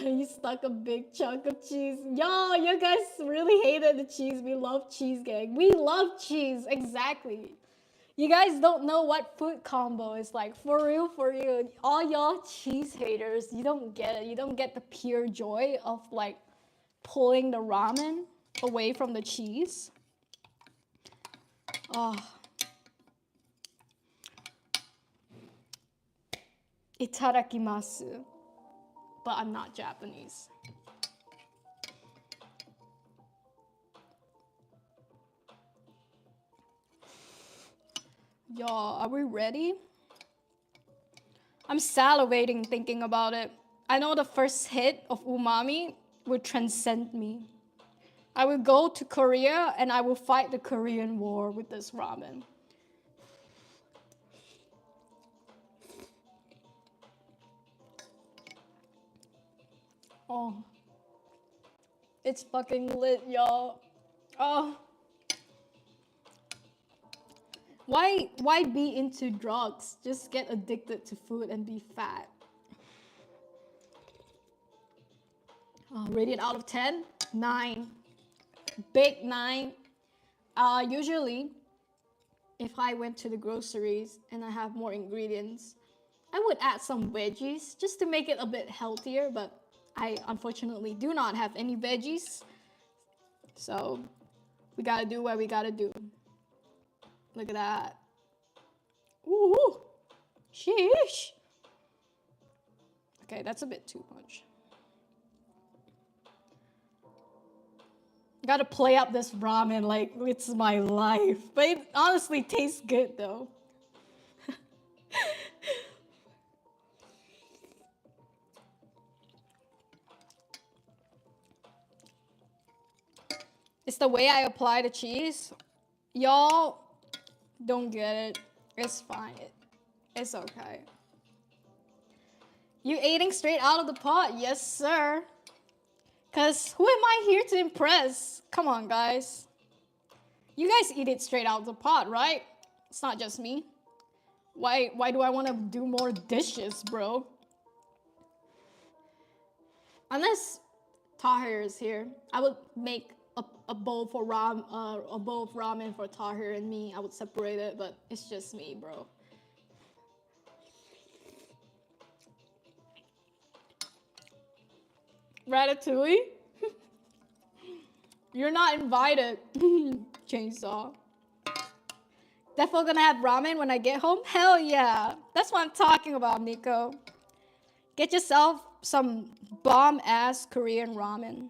You stuck a big chunk of cheese. Yo, you guys really hated the cheese. We love cheese, gang. We love cheese, exactly. You guys don't know what food combo is like. For real, for real. All y'all cheese haters, you don't get it. You don't get the pure joy of like pulling the ramen away from the cheese. Oh. Itadakimasu. But I'm not Japanese. Y'all, are we ready? I'm salivating thinking about it. I know the first hit of umami will transcend me. I will go to Korea and I will fight the Korean War with this ramen. Oh, it's fucking lit, y'all. Oh. Why be into drugs? Just get addicted to food and be fat. Oh, rated out of 10? 9. Big 9. Usually, if I went to the groceries and I have more ingredients, I would add some veggies just to make it a bit healthier, but I unfortunately do not have any veggies. So we gotta do what we gotta do. Look at that. Ooh, sheesh. Okay, that's a bit too much. Gotta play up this ramen like it's my life. But it honestly tastes good though. It's the way I apply the cheese. Y'all don't get it. It's fine. It's okay. You eating straight out of the pot? Yes, sir. Cause who am I here to impress? Come on, guys. You guys eat it straight out of the pot, right? It's not just me. Why do I want to do more dishes, bro? Unless Tahir is here, I would make a bowl of ramen for Tahir and me. I would separate it, but it's just me, bro. Ratatouille? You're not invited. Chainsaw. Definitely gonna have ramen when I get home? Hell yeah. That's what I'm talking about, Nico. Get yourself some bomb-ass Korean ramen.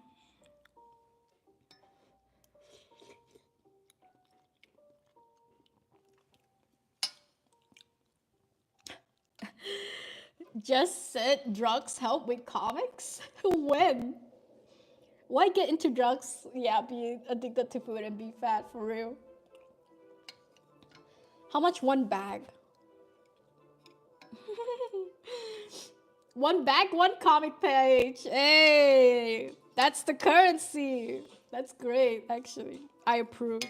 Just said drugs help with comics? When? Why get into drugs? Yeah, be addicted to food and be fat, for real. How much one bag? One bag, one comic page. Hey, that's the currency. That's great, actually. I approve.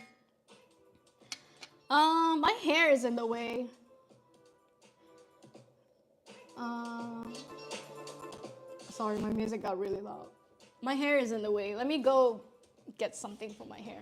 My hair is in the way. Sorry, my music got really loud. My hair is in the way. Let me go get something for my hair.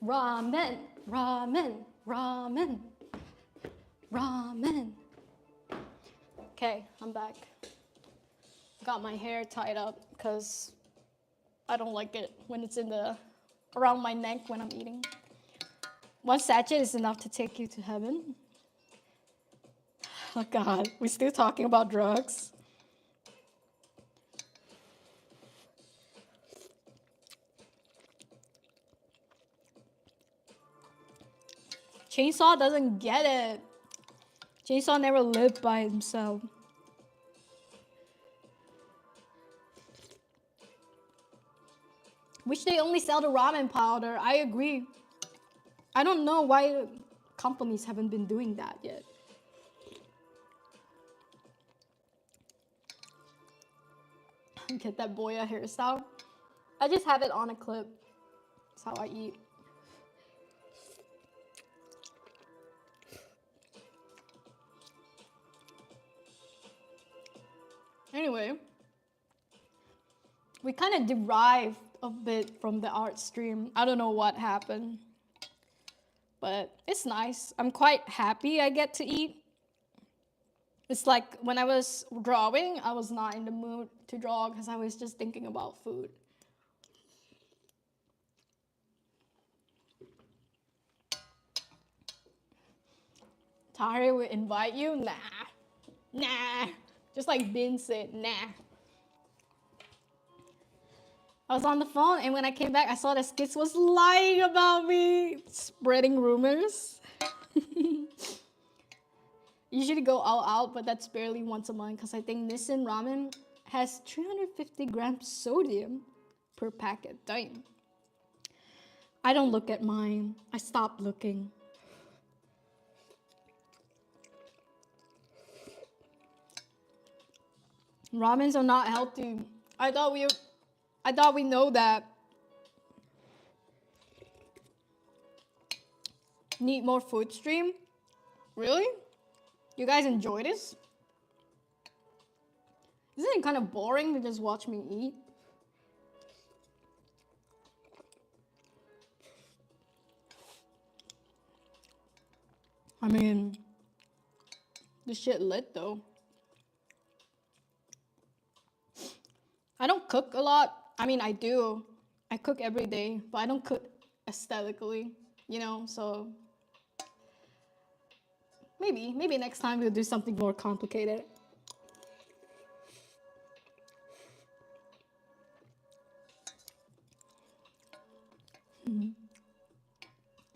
Ramen, ramen, ramen, ramen. Okay, I'm back. Got my hair tied up because I don't like it when it's around my neck when I'm eating. One sachet is enough to take you to heaven. Oh God, we're still talking about drugs. Chainsaw doesn't get it. Chainsaw never lived by himself. Wish they only sell the ramen powder. I agree. I don't know why companies haven't been doing that yet. Get that boya hairstyle. I just have it on a clip. That's how I eat. Anyway, we kind of derived a bit from the art stream. I don't know what happened, but it's nice. I'm quite happy I get to eat. It's like when I was drawing, I was not in the mood to draw because I was just thinking about food. Tahir will invite you? Nah. Just like Bin said, nah. I was on the phone and when I came back, I saw that Skits was lying about me, spreading rumors. Usually go all out, but that's barely once a month because I think Nissin ramen has 350 grams sodium per packet. Damn. I don't look at mine. I stopped looking. Ramens are not healthy. I thought we know that. Need more food stream? Really? You guys enjoy this? Isn't it kind of boring to just watch me eat? I mean, this shit lit though. I don't cook a lot. I mean, I do. I cook every day, but I don't cook aesthetically, you know, so maybe next time we'll do something more complicated.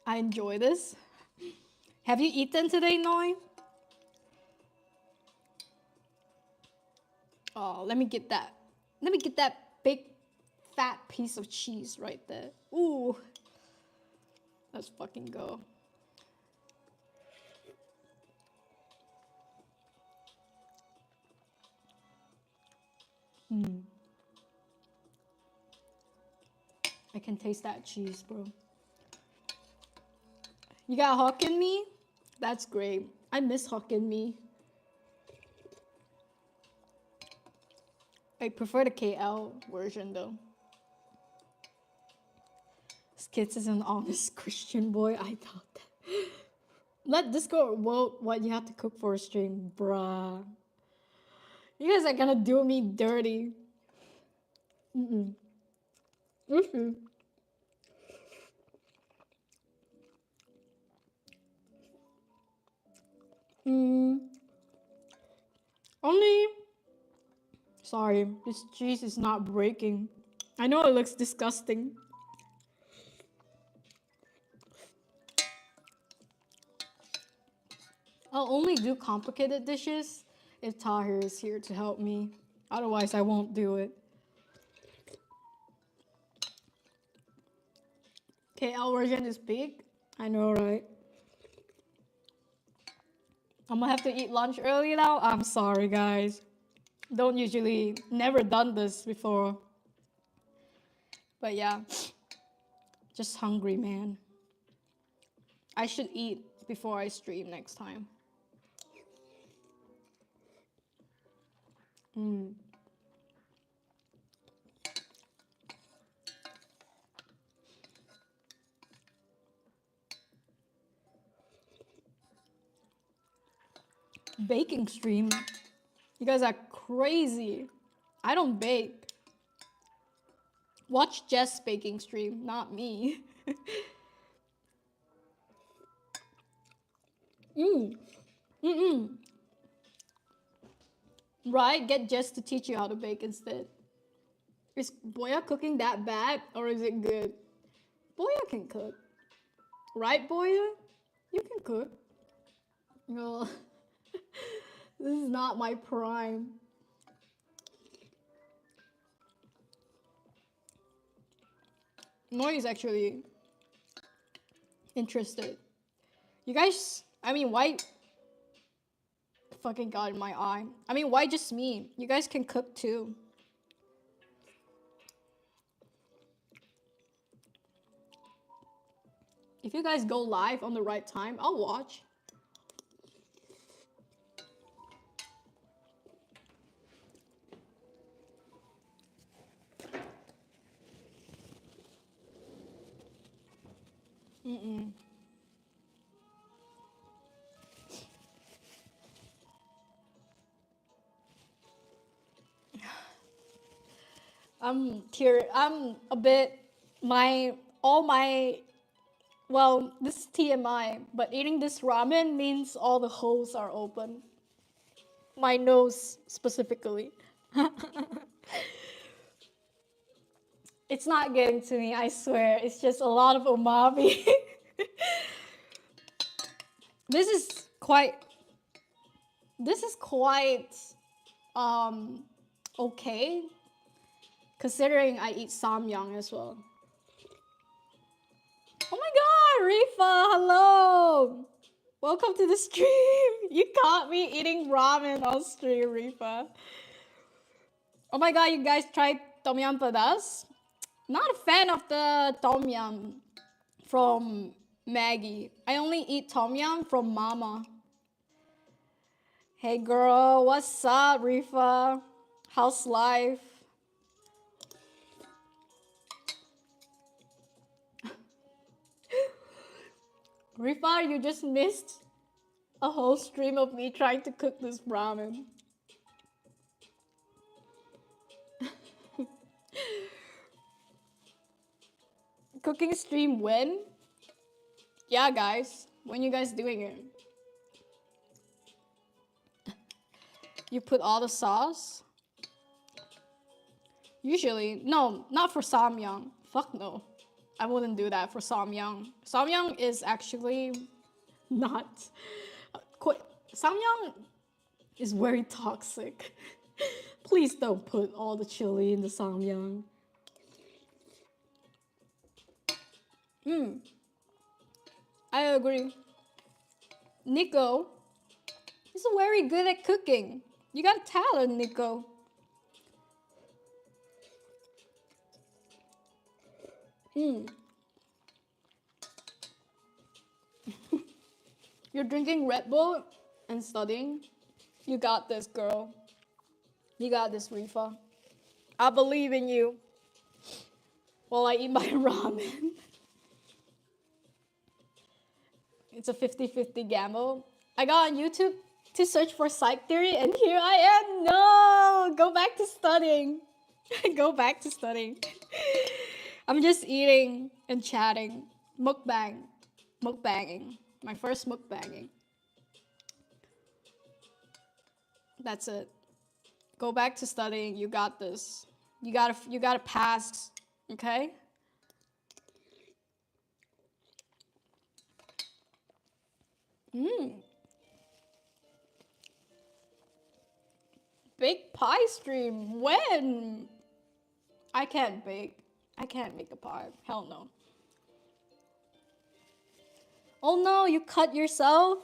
I enjoy this. Have you eaten today, Noi? Oh, let me get that. Let me get that big fat piece of cheese right there. Ooh. Let's fucking go. I can taste that cheese, bro. You got Hokkien mee? That's great. I miss Hokkien mee. I prefer the KL version though. Skits is an honest Christian boy. I thought that. Let Discord vote what you have to cook for a stream, bruh. You guys are gonna do me dirty. Only. Sorry, this cheese is not breaking. I know it looks disgusting. I'll only do complicated dishes if Tahir is here to help me. Otherwise, I won't do it. KL version is big. I know, right? I'm gonna have to eat lunch early now. I'm sorry, guys. Never done this before. But yeah, just hungry, man. I should eat before I stream next time. Baking stream? You guys are crazy. I don't bake. Watch Jess baking stream, not me. Right? Get Jess to teach you how to bake instead. Is Boya cooking that bad or is it good? Boya can cook. Right, Boya? You can cook. No. This is not my prime. Noi is actually interested. You guys, I mean, why? Fucking got in my eye. I mean, why just me? You guys can cook too. If you guys go live on the right time, I'll watch. I'm a bit, well, this is TMI, but eating this ramen means all the holes are open. My nose specifically. It's not getting to me, I swear. It's just a lot of umami. This is quite okay, considering I eat samyang as well. Rifa, hello. Welcome to the stream. You caught me eating ramen on stream, Rifa. Oh my god, you guys tried Tom Yum Padas? Not a fan of the Tom Yum from Maggie. I only eat Tom Yum from Mama. Hey girl, what's up, Rifa? How's life? Rifa, you just missed a whole stream of me trying to cook this ramen. Cooking stream when? Yeah, guys. When you guys doing it? You put all the sauce? Usually, no, not for samyang. Fuck no. I wouldn't do that for samyang. Samyang is actually not. Samyang is very toxic. Please don't put all the chili in the samyang. I agree. Nico is very good at cooking. You got talent, Nico. You're drinking Red Bull and studying. You got this, girl. You got this, Rifa. I believe in you. While I eat my ramen. It's a 50-50 gamble. I got on YouTube to search for psych theory, and here I am. No, go back to studying. Go back to studying. I'm just eating and chatting. Mukbanging. My first mukbanging. That's it. Go back to studying. You got this. You gotta pass. Okay? Bake pie stream. When? I can't bake. I can't make a pie. Hell no. Oh no, you cut yourself?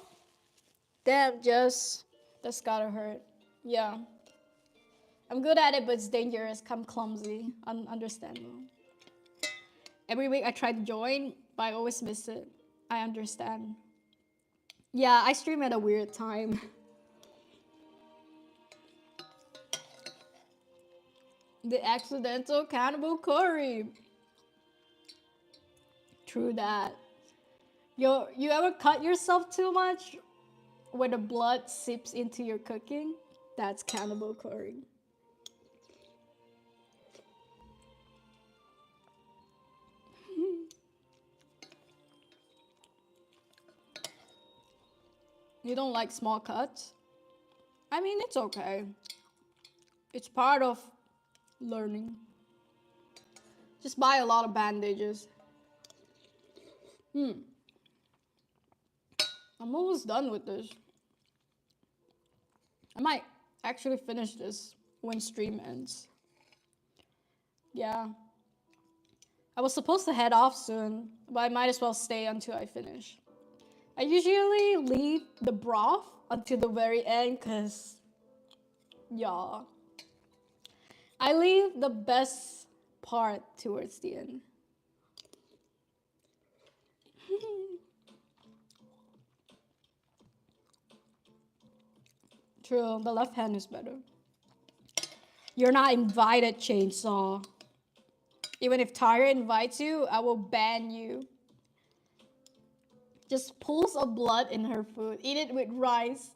Damn, Jess. That's gotta hurt. Yeah. I'm good at it, but it's dangerous. I'm clumsy. Understandable. Every week I try to join, but I always miss it. I understand. Yeah, I stream at a weird time. The accidental cannibal curry. True that. You ever cut yourself too much where the blood seeps into your cooking? That's cannibal curry. You don't like small cuts? I mean, it's okay. It's part of learning. Just buy a lot of bandages. I'm almost done with this. I might actually finish this when stream ends. Yeah. I was supposed to head off soon, but I might as well stay until I finish. I usually leave the broth until the very end because, yeah. I leave the best part towards the end. True, the left hand is better. You're not invited, Chainsaw. Even if Tyra invites you, I will ban you. Just pools of blood in her food. Eat it with rice.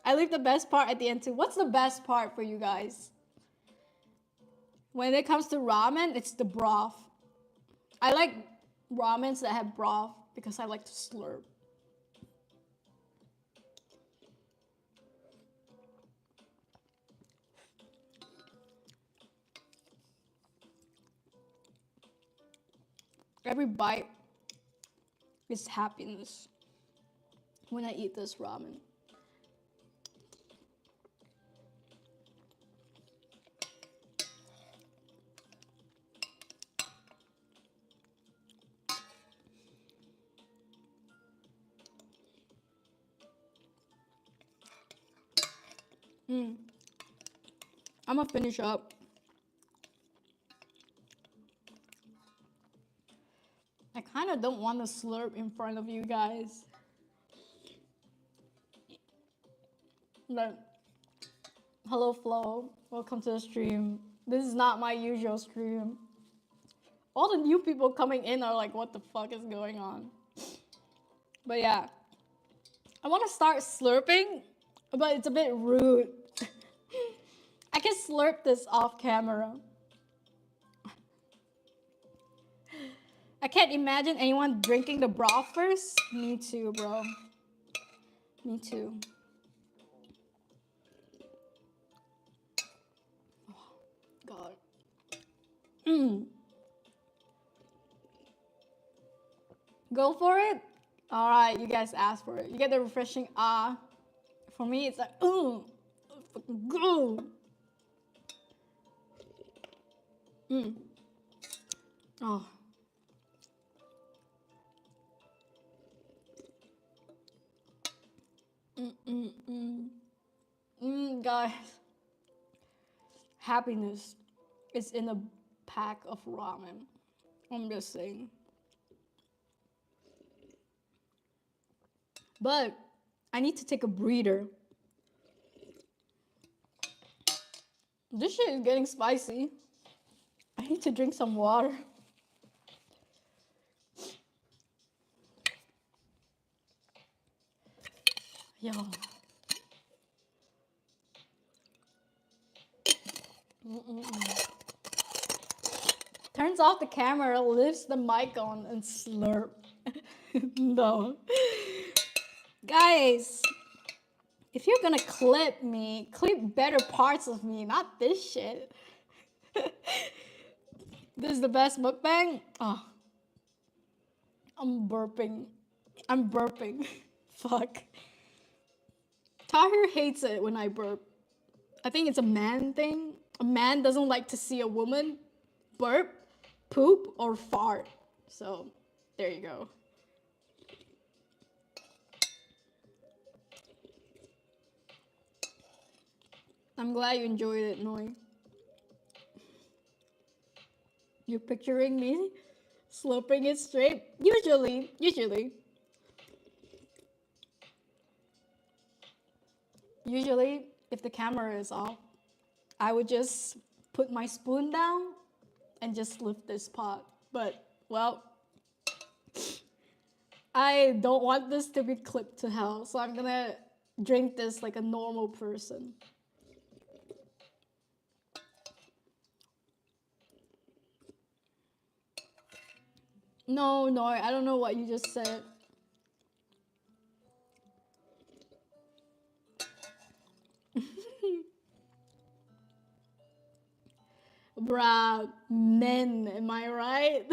I leave the best part at the end too. What's the best part for you guys? When it comes to ramen, it's the broth. I like ramens that have broth because I like to slurp. Every bite is happiness when I eat this ramen. I'm gonna finish up. I kind of don't want to slurp in front of you guys. But hello, Flo. Welcome to the stream. This is not my usual stream. All the new people coming in are like, what the fuck is going on? But yeah, I want to start slurping, but it's a bit rude. I can slurp this off camera. I can't imagine anyone drinking the broth first. Me too, bro. Me too. Oh, God. Go for it? All right, you guys asked for it. You get the refreshing ah. For me, it's like, fucking go. Oh. Guys, happiness is in a pack of ramen. I'm just saying. But I need to take a breather. This shit is getting spicy. I need to drink some water. Yo. Turns off the camera, lifts the mic on, and slurp. No. Guys, if you're gonna clip me, clip better parts of me, not this shit. This is the best mukbang? Oh. I'm burping. Fuck. Tahir hates it when I burp. I think it's a man thing. A man doesn't like to see a woman burp, poop, or fart. So, there you go. I'm glad you enjoyed it, Noi. You're picturing me slurping it straight? Usually. Usually, if the camera is off, I would just put my spoon down and just lift this pot. But, well, I don't want this to be clipped to hell, so I'm gonna drink this like a normal person. No, I don't know what you just said. Bruh, men, am I right?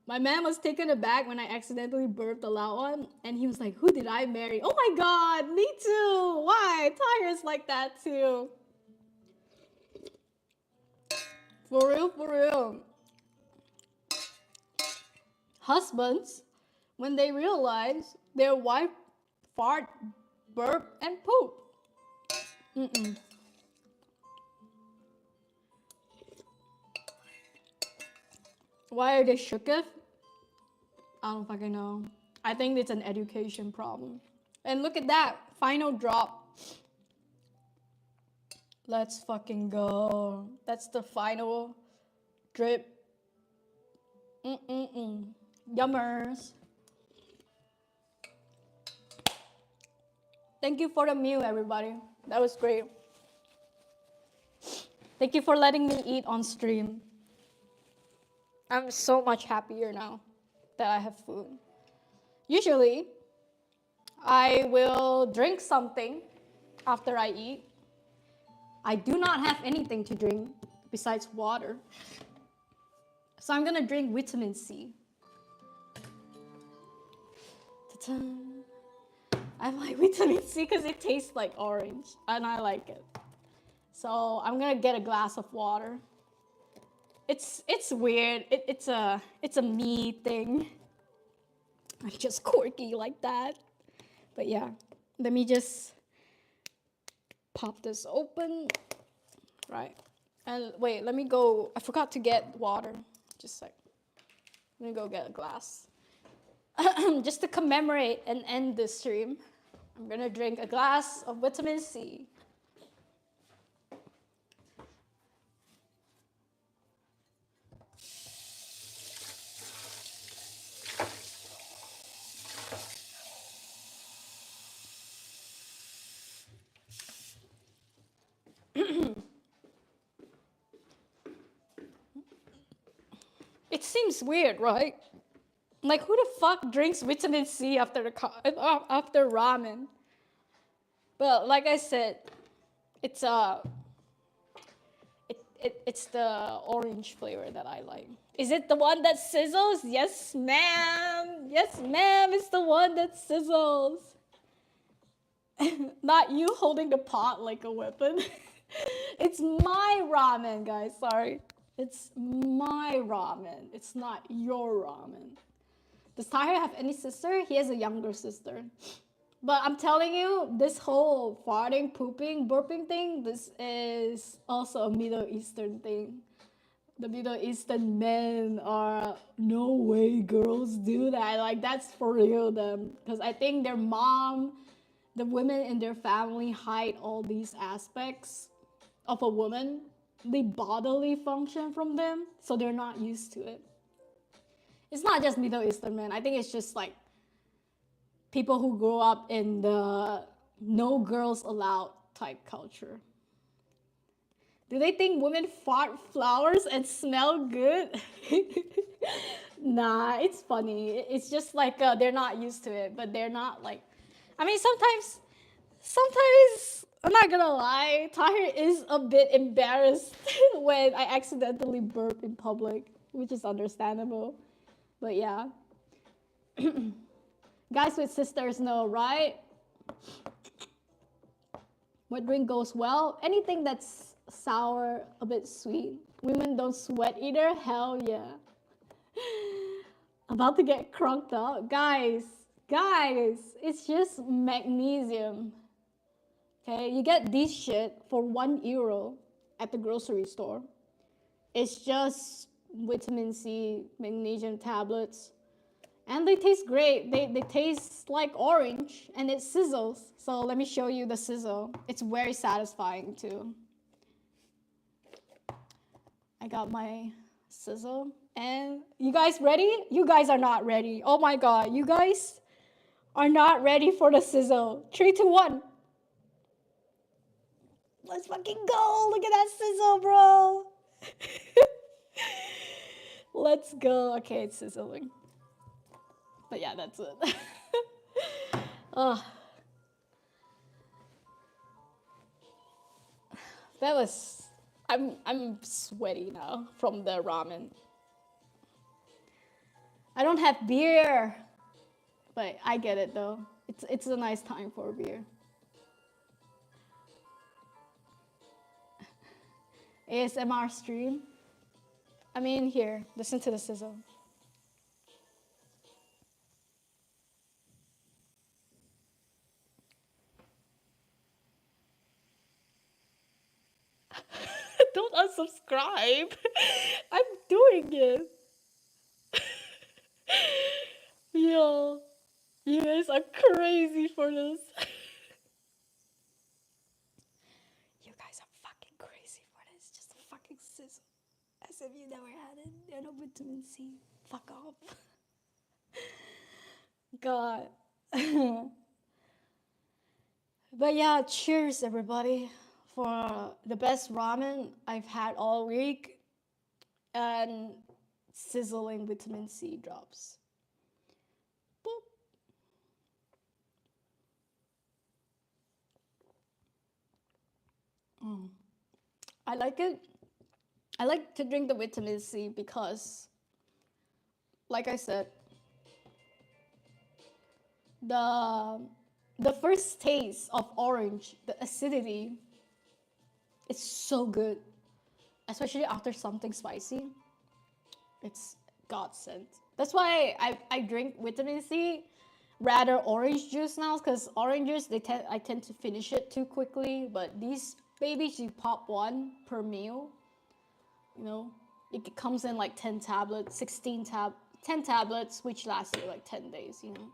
My man was taken aback when I accidentally burped a loud one, and he was like, who did I marry? Oh my god, me too! Why? Tahir's like that too. For real. Husbands, when they realize their wife fart, burp, and poop. Why are they shooketh? I don't fucking know. I think it's an education problem. And look at that, final drop. Let's fucking go. That's the final drip. Yummers. Thank you for the meal, everybody. That was great. Thank you for letting me eat on stream. I'm so much happier now that I have food. Usually, I will drink something after I eat. I do not have anything to drink besides water. So I'm gonna drink vitamin C. Ta-ta. I like vitamin C because it tastes like orange and I like it. So I'm gonna get a glass of water. It's weird. It's a me thing. I'm just quirky like that. But yeah, let me just pop this open, right? And wait, let me go. I forgot to get water. Just a sec. Let me go get a glass. Just to commemorate and end this stream, I'm gonna drink a glass of vitamin C. It seems weird, right? Like, who the fuck drinks vitamin C after after ramen? But like I said, it's it's the orange flavor that I like. Is it the one that sizzles? Yes, ma'am. Yes, ma'am. It's the one that sizzles. Not you holding the pot like a weapon. It's my ramen, guys. Sorry. It's my ramen. It's not your ramen. Does Tahir have any sister? He has a younger sister. But I'm telling you, this whole farting, pooping, burping thing, this is also a Middle Eastern thing. The Middle Eastern men are, no way girls do that. Like, that's for real, them. Because I think their mom, the women in their family hide all these aspects of a woman, the bodily function from them, so they're not used to it. It's not just Middle Eastern men. I think it's just like people who grow up in the no girls allowed type culture. Do they think women fart flowers and smell good? Nah, it's funny. It's just like they're not used to it, but they're not like. I mean, sometimes I'm not gonna lie, Tahir is a bit embarrassed when I accidentally burp in public, which is understandable. But yeah. Guys with sisters know, right? What drink goes well? Anything that's sour, a bit sweet. Women don't sweat either? Hell yeah. About to get crunked up. Guys, it's just magnesium. Okay, you get this shit for €1 at the grocery store. It's just vitamin C, magnesium tablets. And they taste great. They taste like orange and it sizzles. So let me show you the sizzle. It's very satisfying too. I got my sizzle. And you guys ready? You guys are not ready. Oh my god, you guys are not ready for the sizzle. 3, 2, 1. Let's fucking go. Look at that sizzle, bro. Let's go. Okay, it's sizzling. But yeah, that's it. That was. I'm sweaty now from the ramen. I don't have beer, but I get it though. It's a nice time for a beer. ASMR stream. I mean, here, listen to the sizzle. Don't unsubscribe. I'm doing it. Yo, you guys are crazy for this. You guys are fucking crazy for this. Just a fucking sizzle. As if you never had it. You know, vitamin C. Fuck off. God. But yeah, cheers everybody for the best ramen I've had all week and sizzling vitamin C drops. Boop. I like it. I like to drink the vitamin C because, like I said, the first taste of orange, the acidity, it's so good, especially after something spicy. It's godsend. That's why I drink vitamin C rather orange juice now, because orange juice I tend to finish it too quickly, but these babies you pop one per meal. You know, it comes in like 10 tablets, 10 tablets, which lasts you like 10 days, you know.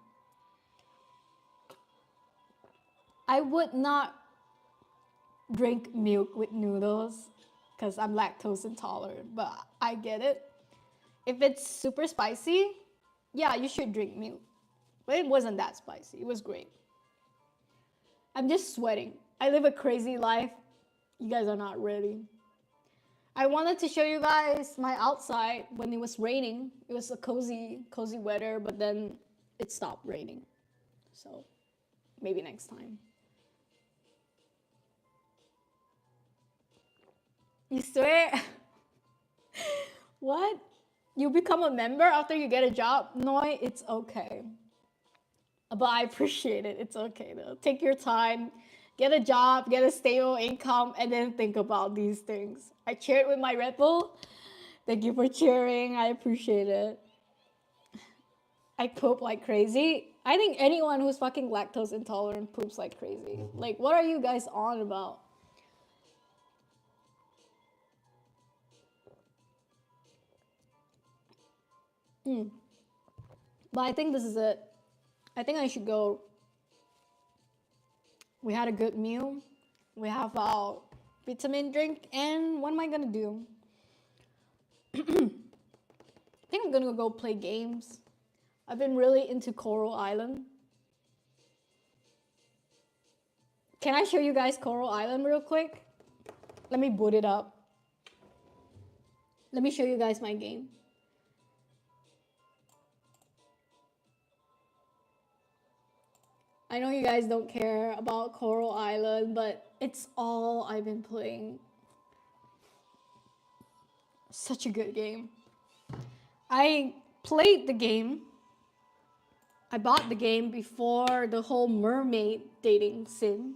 I would not drink milk with noodles because I'm lactose intolerant, but I get it. If it's super spicy, yeah, you should drink milk. But it wasn't that spicy. It was great. I'm just sweating. I live a crazy life. You guys are not ready. I wanted to show you guys my outside when it was raining. It was a cozy weather, but then it stopped raining. So maybe next time. You swear? What? You become a member after you get a job? No, it's okay. But I appreciate it. It's okay though. Take your time, get a job, get a stable income, and then think about these things. I cheered with my Red Bull. Thank you for cheering. I appreciate it. I poop like crazy. I think anyone who's fucking lactose intolerant poops like crazy. Like, what are you guys on about? But I think this is it. I think I should go. We had a good meal. We have our vitamin drink, and what am I gonna do? I think I'm gonna go play games. I've been really into Coral Island. Can I show you guys Coral Island real quick? Let me boot it up. Let me show you guys my game. I know you guys don't care about Coral Island, but it's all I've been playing. Such a good game. I played the game. I bought the game before the whole mermaid dating sim.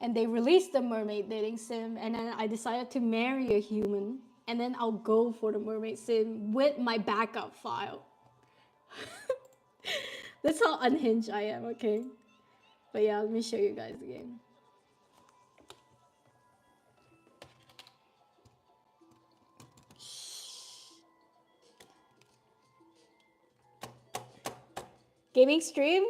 And they released the mermaid dating sim, and then I decided to marry a human, and then I'll go for the mermaid sim with my backup file. That's how unhinged I am, okay? But yeah, let me show you guys the game. Gaming stream?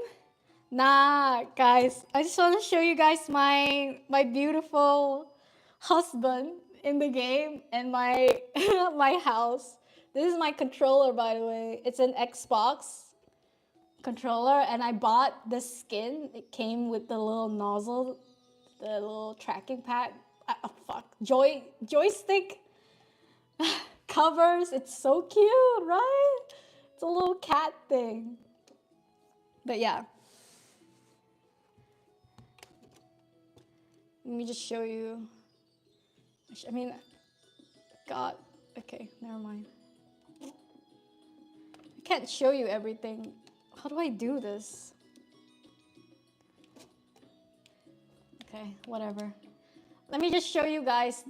Nah, guys. I just want to show you guys my beautiful husband in the game and my my house. This is my controller, by the way. It's an Xbox controller, and I bought the skin. It came with the little nozzle, the little tracking pad. Joystick covers. It's so cute, right? It's a little cat thing. But yeah. Let me just show you. I mean, God. Okay, never mind. I can't show you everything. How do I do this? Okay, whatever. Let me just show you guys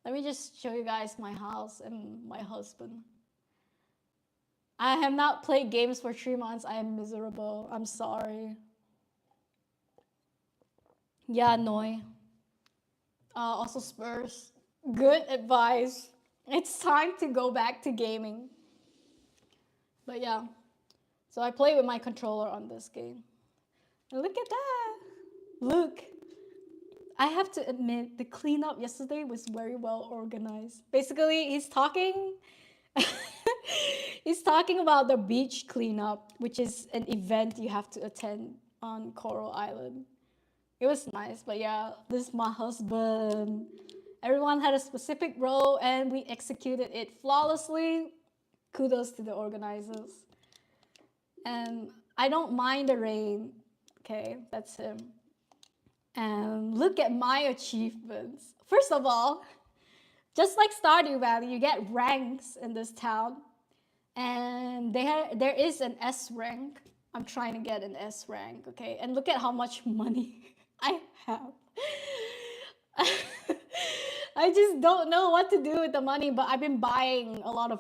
let me just show you guys my house and my husband. I have not played games for 3 months. I am miserable. I'm sorry. Yeah, Noi. Also Spurs. Good advice. It's time to go back to gaming. But yeah. So I play with my controller on this game. And look at that. Look. I have to admit, the cleanup yesterday was very well organized. Basically, he's talking he's talking about the beach cleanup, which is an event you have to attend on Coral Island. It was nice, but yeah, this is my husband. Everyone had a specific role and we executed it flawlessly. Kudos to the organizers. And I don't mind the rain. Okay, that's him. And look at my achievements. First of all, just like Stardew Valley, you get ranks in this town. And there is an S rank. I'm trying to get an S rank, okay? And look at how much money I have. I just don't know what to do with the money, but I've been buying a lot of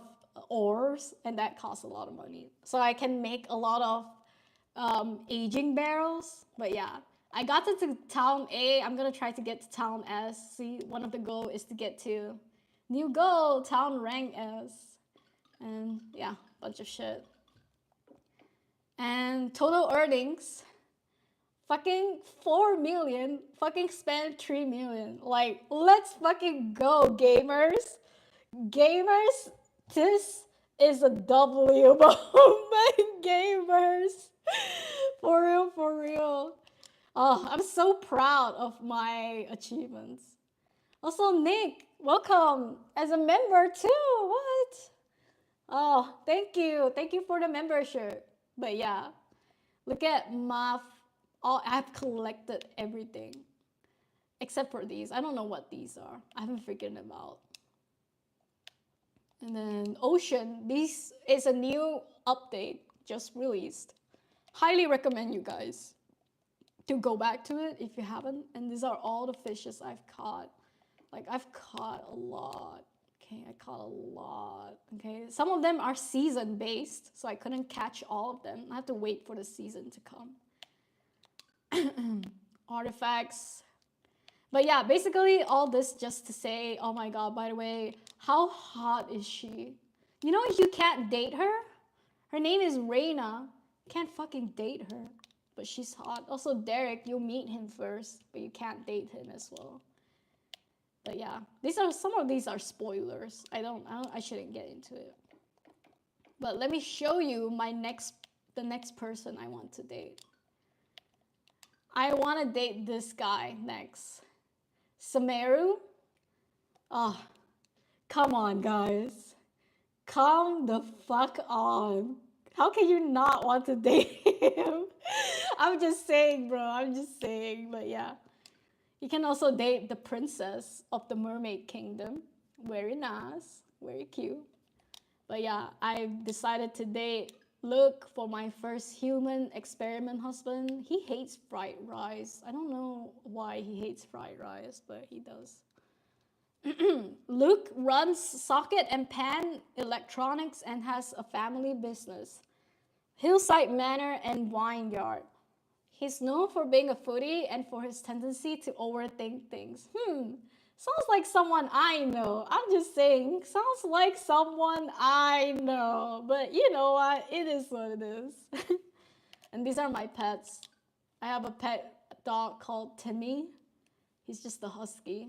ores, and that costs a lot of money. So I can make a lot of aging barrels. But yeah, I got to town A. I'm gonna try to get to town S. See, one of the goal is to get to new goal, town rank S. And yeah, bunch of shit. And total earnings, fucking 4 million, fucking spend 3 million. Like, let's fucking go, gamers. Gamers, this is a W moment, gamers. For real, for real. Oh, I'm so proud of my achievements. Also, Nick, welcome as a member too. What? Oh, thank you. Thank you for the membership. But yeah, look at my, I've collected everything. Except for these. I don't know what these are. I haven't figured them out. And then Ocean, this is a new update just released. Highly recommend you guys to go back to it if you haven't. And these are all the fishes I've caught. Like, I've caught a lot. Okay, I caught a lot. Okay, some of them are season based, so I couldn't catch all of them. I have to wait for the season to come. Artifacts. But yeah, basically all this just to say, oh my god, by the way, how hot is she? You know, you can't date her. Her name is Reina. Can't fucking date her, but she's hot. Also, Derek, you'll meet him first, but you can't date him as well. But yeah, some of these are spoilers. I shouldn't get into it. But let me show you the next person I want to date. I want to date this guy next. Sumeru. Oh, come on, guys. Come the fuck on. How can you not want to date him? I'm just saying, bro. I'm just saying. But yeah. You can also date the princess of the mermaid kingdom. Very nice. Very cute. But yeah, I decided to look for my first human experiment husband. He hates fried rice. I don't know why he hates fried rice, but he does. Luke runs socket and pan electronics and has a family business. Hillside Manor and Wine Yard. He's known for being a foodie and for his tendency to overthink things. Sounds like someone I know. I'm just saying, sounds like someone I know. But you know what? It is what it is. And these are my pets. I have a pet dog called Timmy. He's just a husky.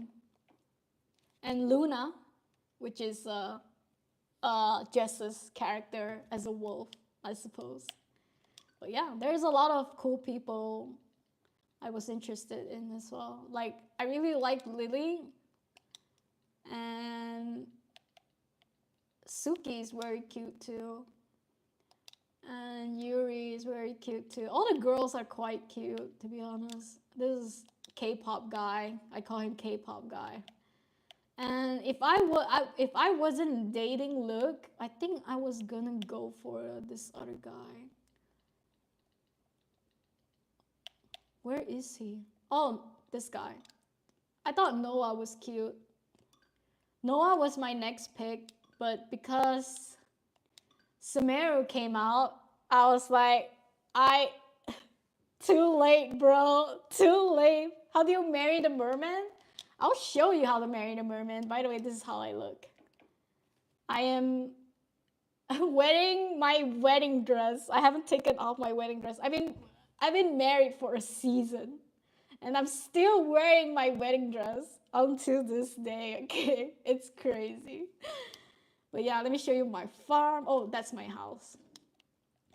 And Luna, which is Jess's character as a wolf, I suppose. But yeah, there's a lot of cool people I was interested in as well. Like, I really liked Lily. And Suki is very cute too. And Yuri is very cute too. All the girls are quite cute, to be honest. This is K-pop guy. I call him K-pop guy. And if I wasn't dating Luke, I think I was gonna go for this other guy. Where is he? Oh, this guy. I thought Noah was cute. Noah was my next pick, but because Sumeru came out, I was like, too late, bro. Too late. How do you marry the merman? I'll show you how to marry the merman. By the way, this is how I look. I am wearing my wedding dress. I haven't taken off my wedding dress. I've been married for a season, and I'm still wearing my wedding dress until this day. Okay, it's crazy. But yeah, let me show you my farm. Oh, that's my house.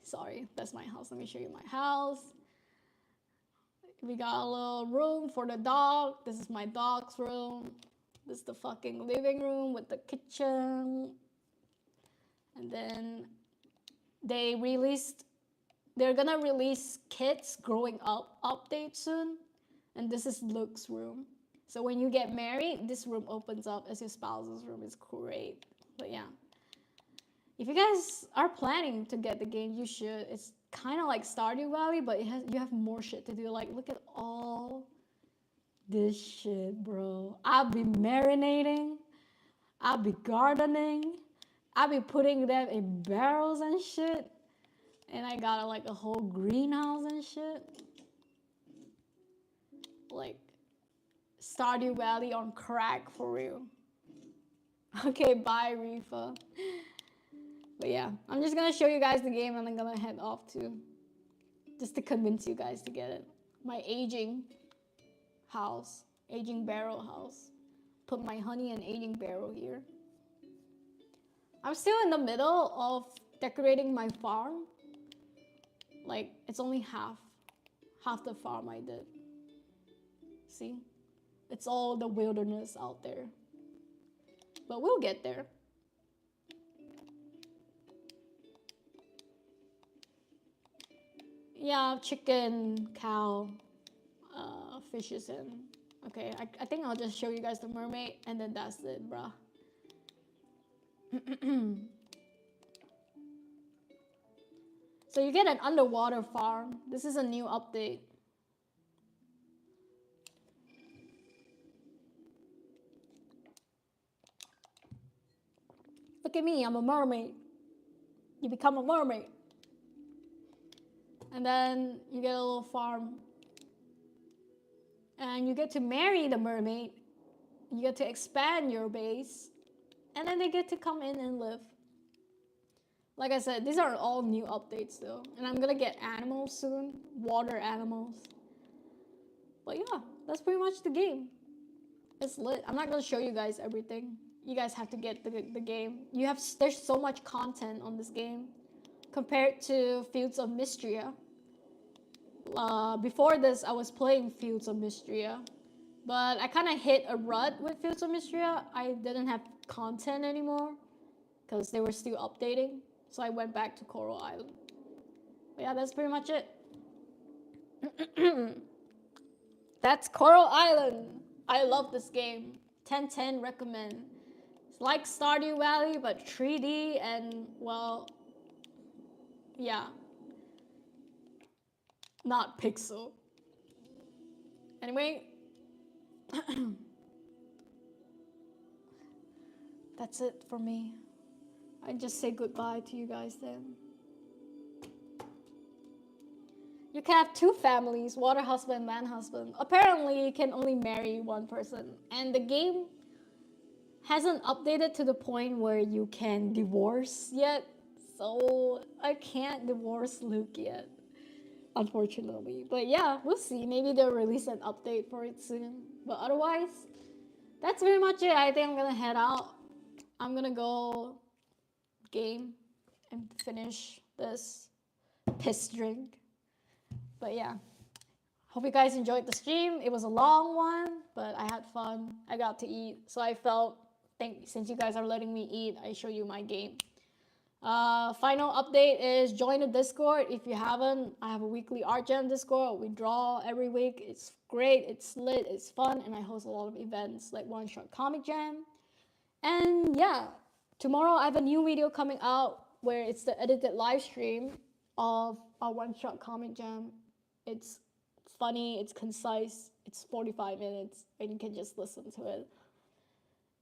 Sorry, that's my house. Let me show you my house. We got a little room for the dog. This is my dog's room. This is the fucking living room with the kitchen. And then they're gonna release Kids Growing Up update soon. And this is Luke's room. So when you get married, this room opens up as your spouse's room. It's great. But yeah. If you guys are planning to get the game, you should. It's kind of like Stardew Valley, but you have more shit to do. Like, look at all this shit, bro. I'll be marinating. I'll be gardening. I be putting them in barrels and shit. And I got like a whole greenhouse and shit. Like Stardew Valley on crack for real. Okay, bye, Rifa. But yeah, I'm just gonna show you guys the game and I'm gonna head off too. Just to convince you guys to get it. My aging house. Aging barrel house. Put my honey and aging barrel here. I'm still in the middle of decorating my farm. Like, it's only half the farm I did. See? It's all the wilderness out there. But we'll get there. Yeah, chicken, cow, fishes and... Okay, I think I'll just show you guys the mermaid and then that's it, bruh. So you get an underwater farm. This is a new update. Look at me, I'm a mermaid. You become a mermaid. And then you get a little farm. And you get to marry the mermaid. You get to expand your base. And then they get to come in and live. Like I said, these are all new updates though. And I'm gonna get animals soon. Water animals. But yeah, that's pretty much the game. It's lit. I'm not gonna show you guys everything. You guys have to get the game. There's so much content on this game compared to Fields of Mystria. Before this, I was playing Fields of Mystria, but I kind of hit a rut with Fields of Mystria. I didn't have content anymore because they were still updating, so I went back to Coral Island. But yeah, that's pretty much it. That's Coral Island. I love this game. 10/10 recommend. It's like Stardew Valley, but 3D and, well, yeah. Not pixel. Anyway, that's it for me. I just say goodbye to you guys then. You can have two families, water husband, man husband. Apparently, you can only marry one person. And the game hasn't updated to the point where you can divorce yet. So I can't divorce Luke yet, unfortunately. But yeah, we'll see. Maybe they'll release an update for it soon. But otherwise, that's pretty much it. I think I'm gonna head out. I'm gonna go game and finish this piss drink. But yeah, hope you guys enjoyed the stream. It was a long one, but I had fun. I got to eat, so I felt, since you guys are letting me eat, I show you my game. Final update is join the Discord if you haven't. I have a weekly art jam Discord. We draw every week. It's great, it's lit, it's fun, and I host a lot of events like One Shot Comic Jam. And yeah, tomorrow I have a new video coming out where it's the edited live stream of our One Shot Comic Jam. It's funny, it's concise, it's 45 minutes, and you can just listen to it.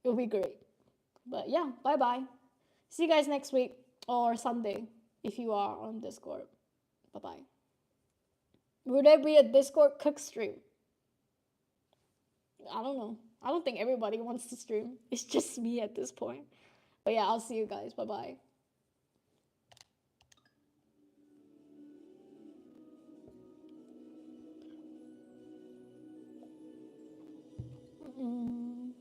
It'll be great. But yeah, bye-bye. See you guys next week or Sunday if you are on Discord. Bye-bye. Would there be a Discord cook stream? I don't know. I don't think everybody wants to stream. It's just me at this point. But yeah, I'll see you guys. Bye-bye.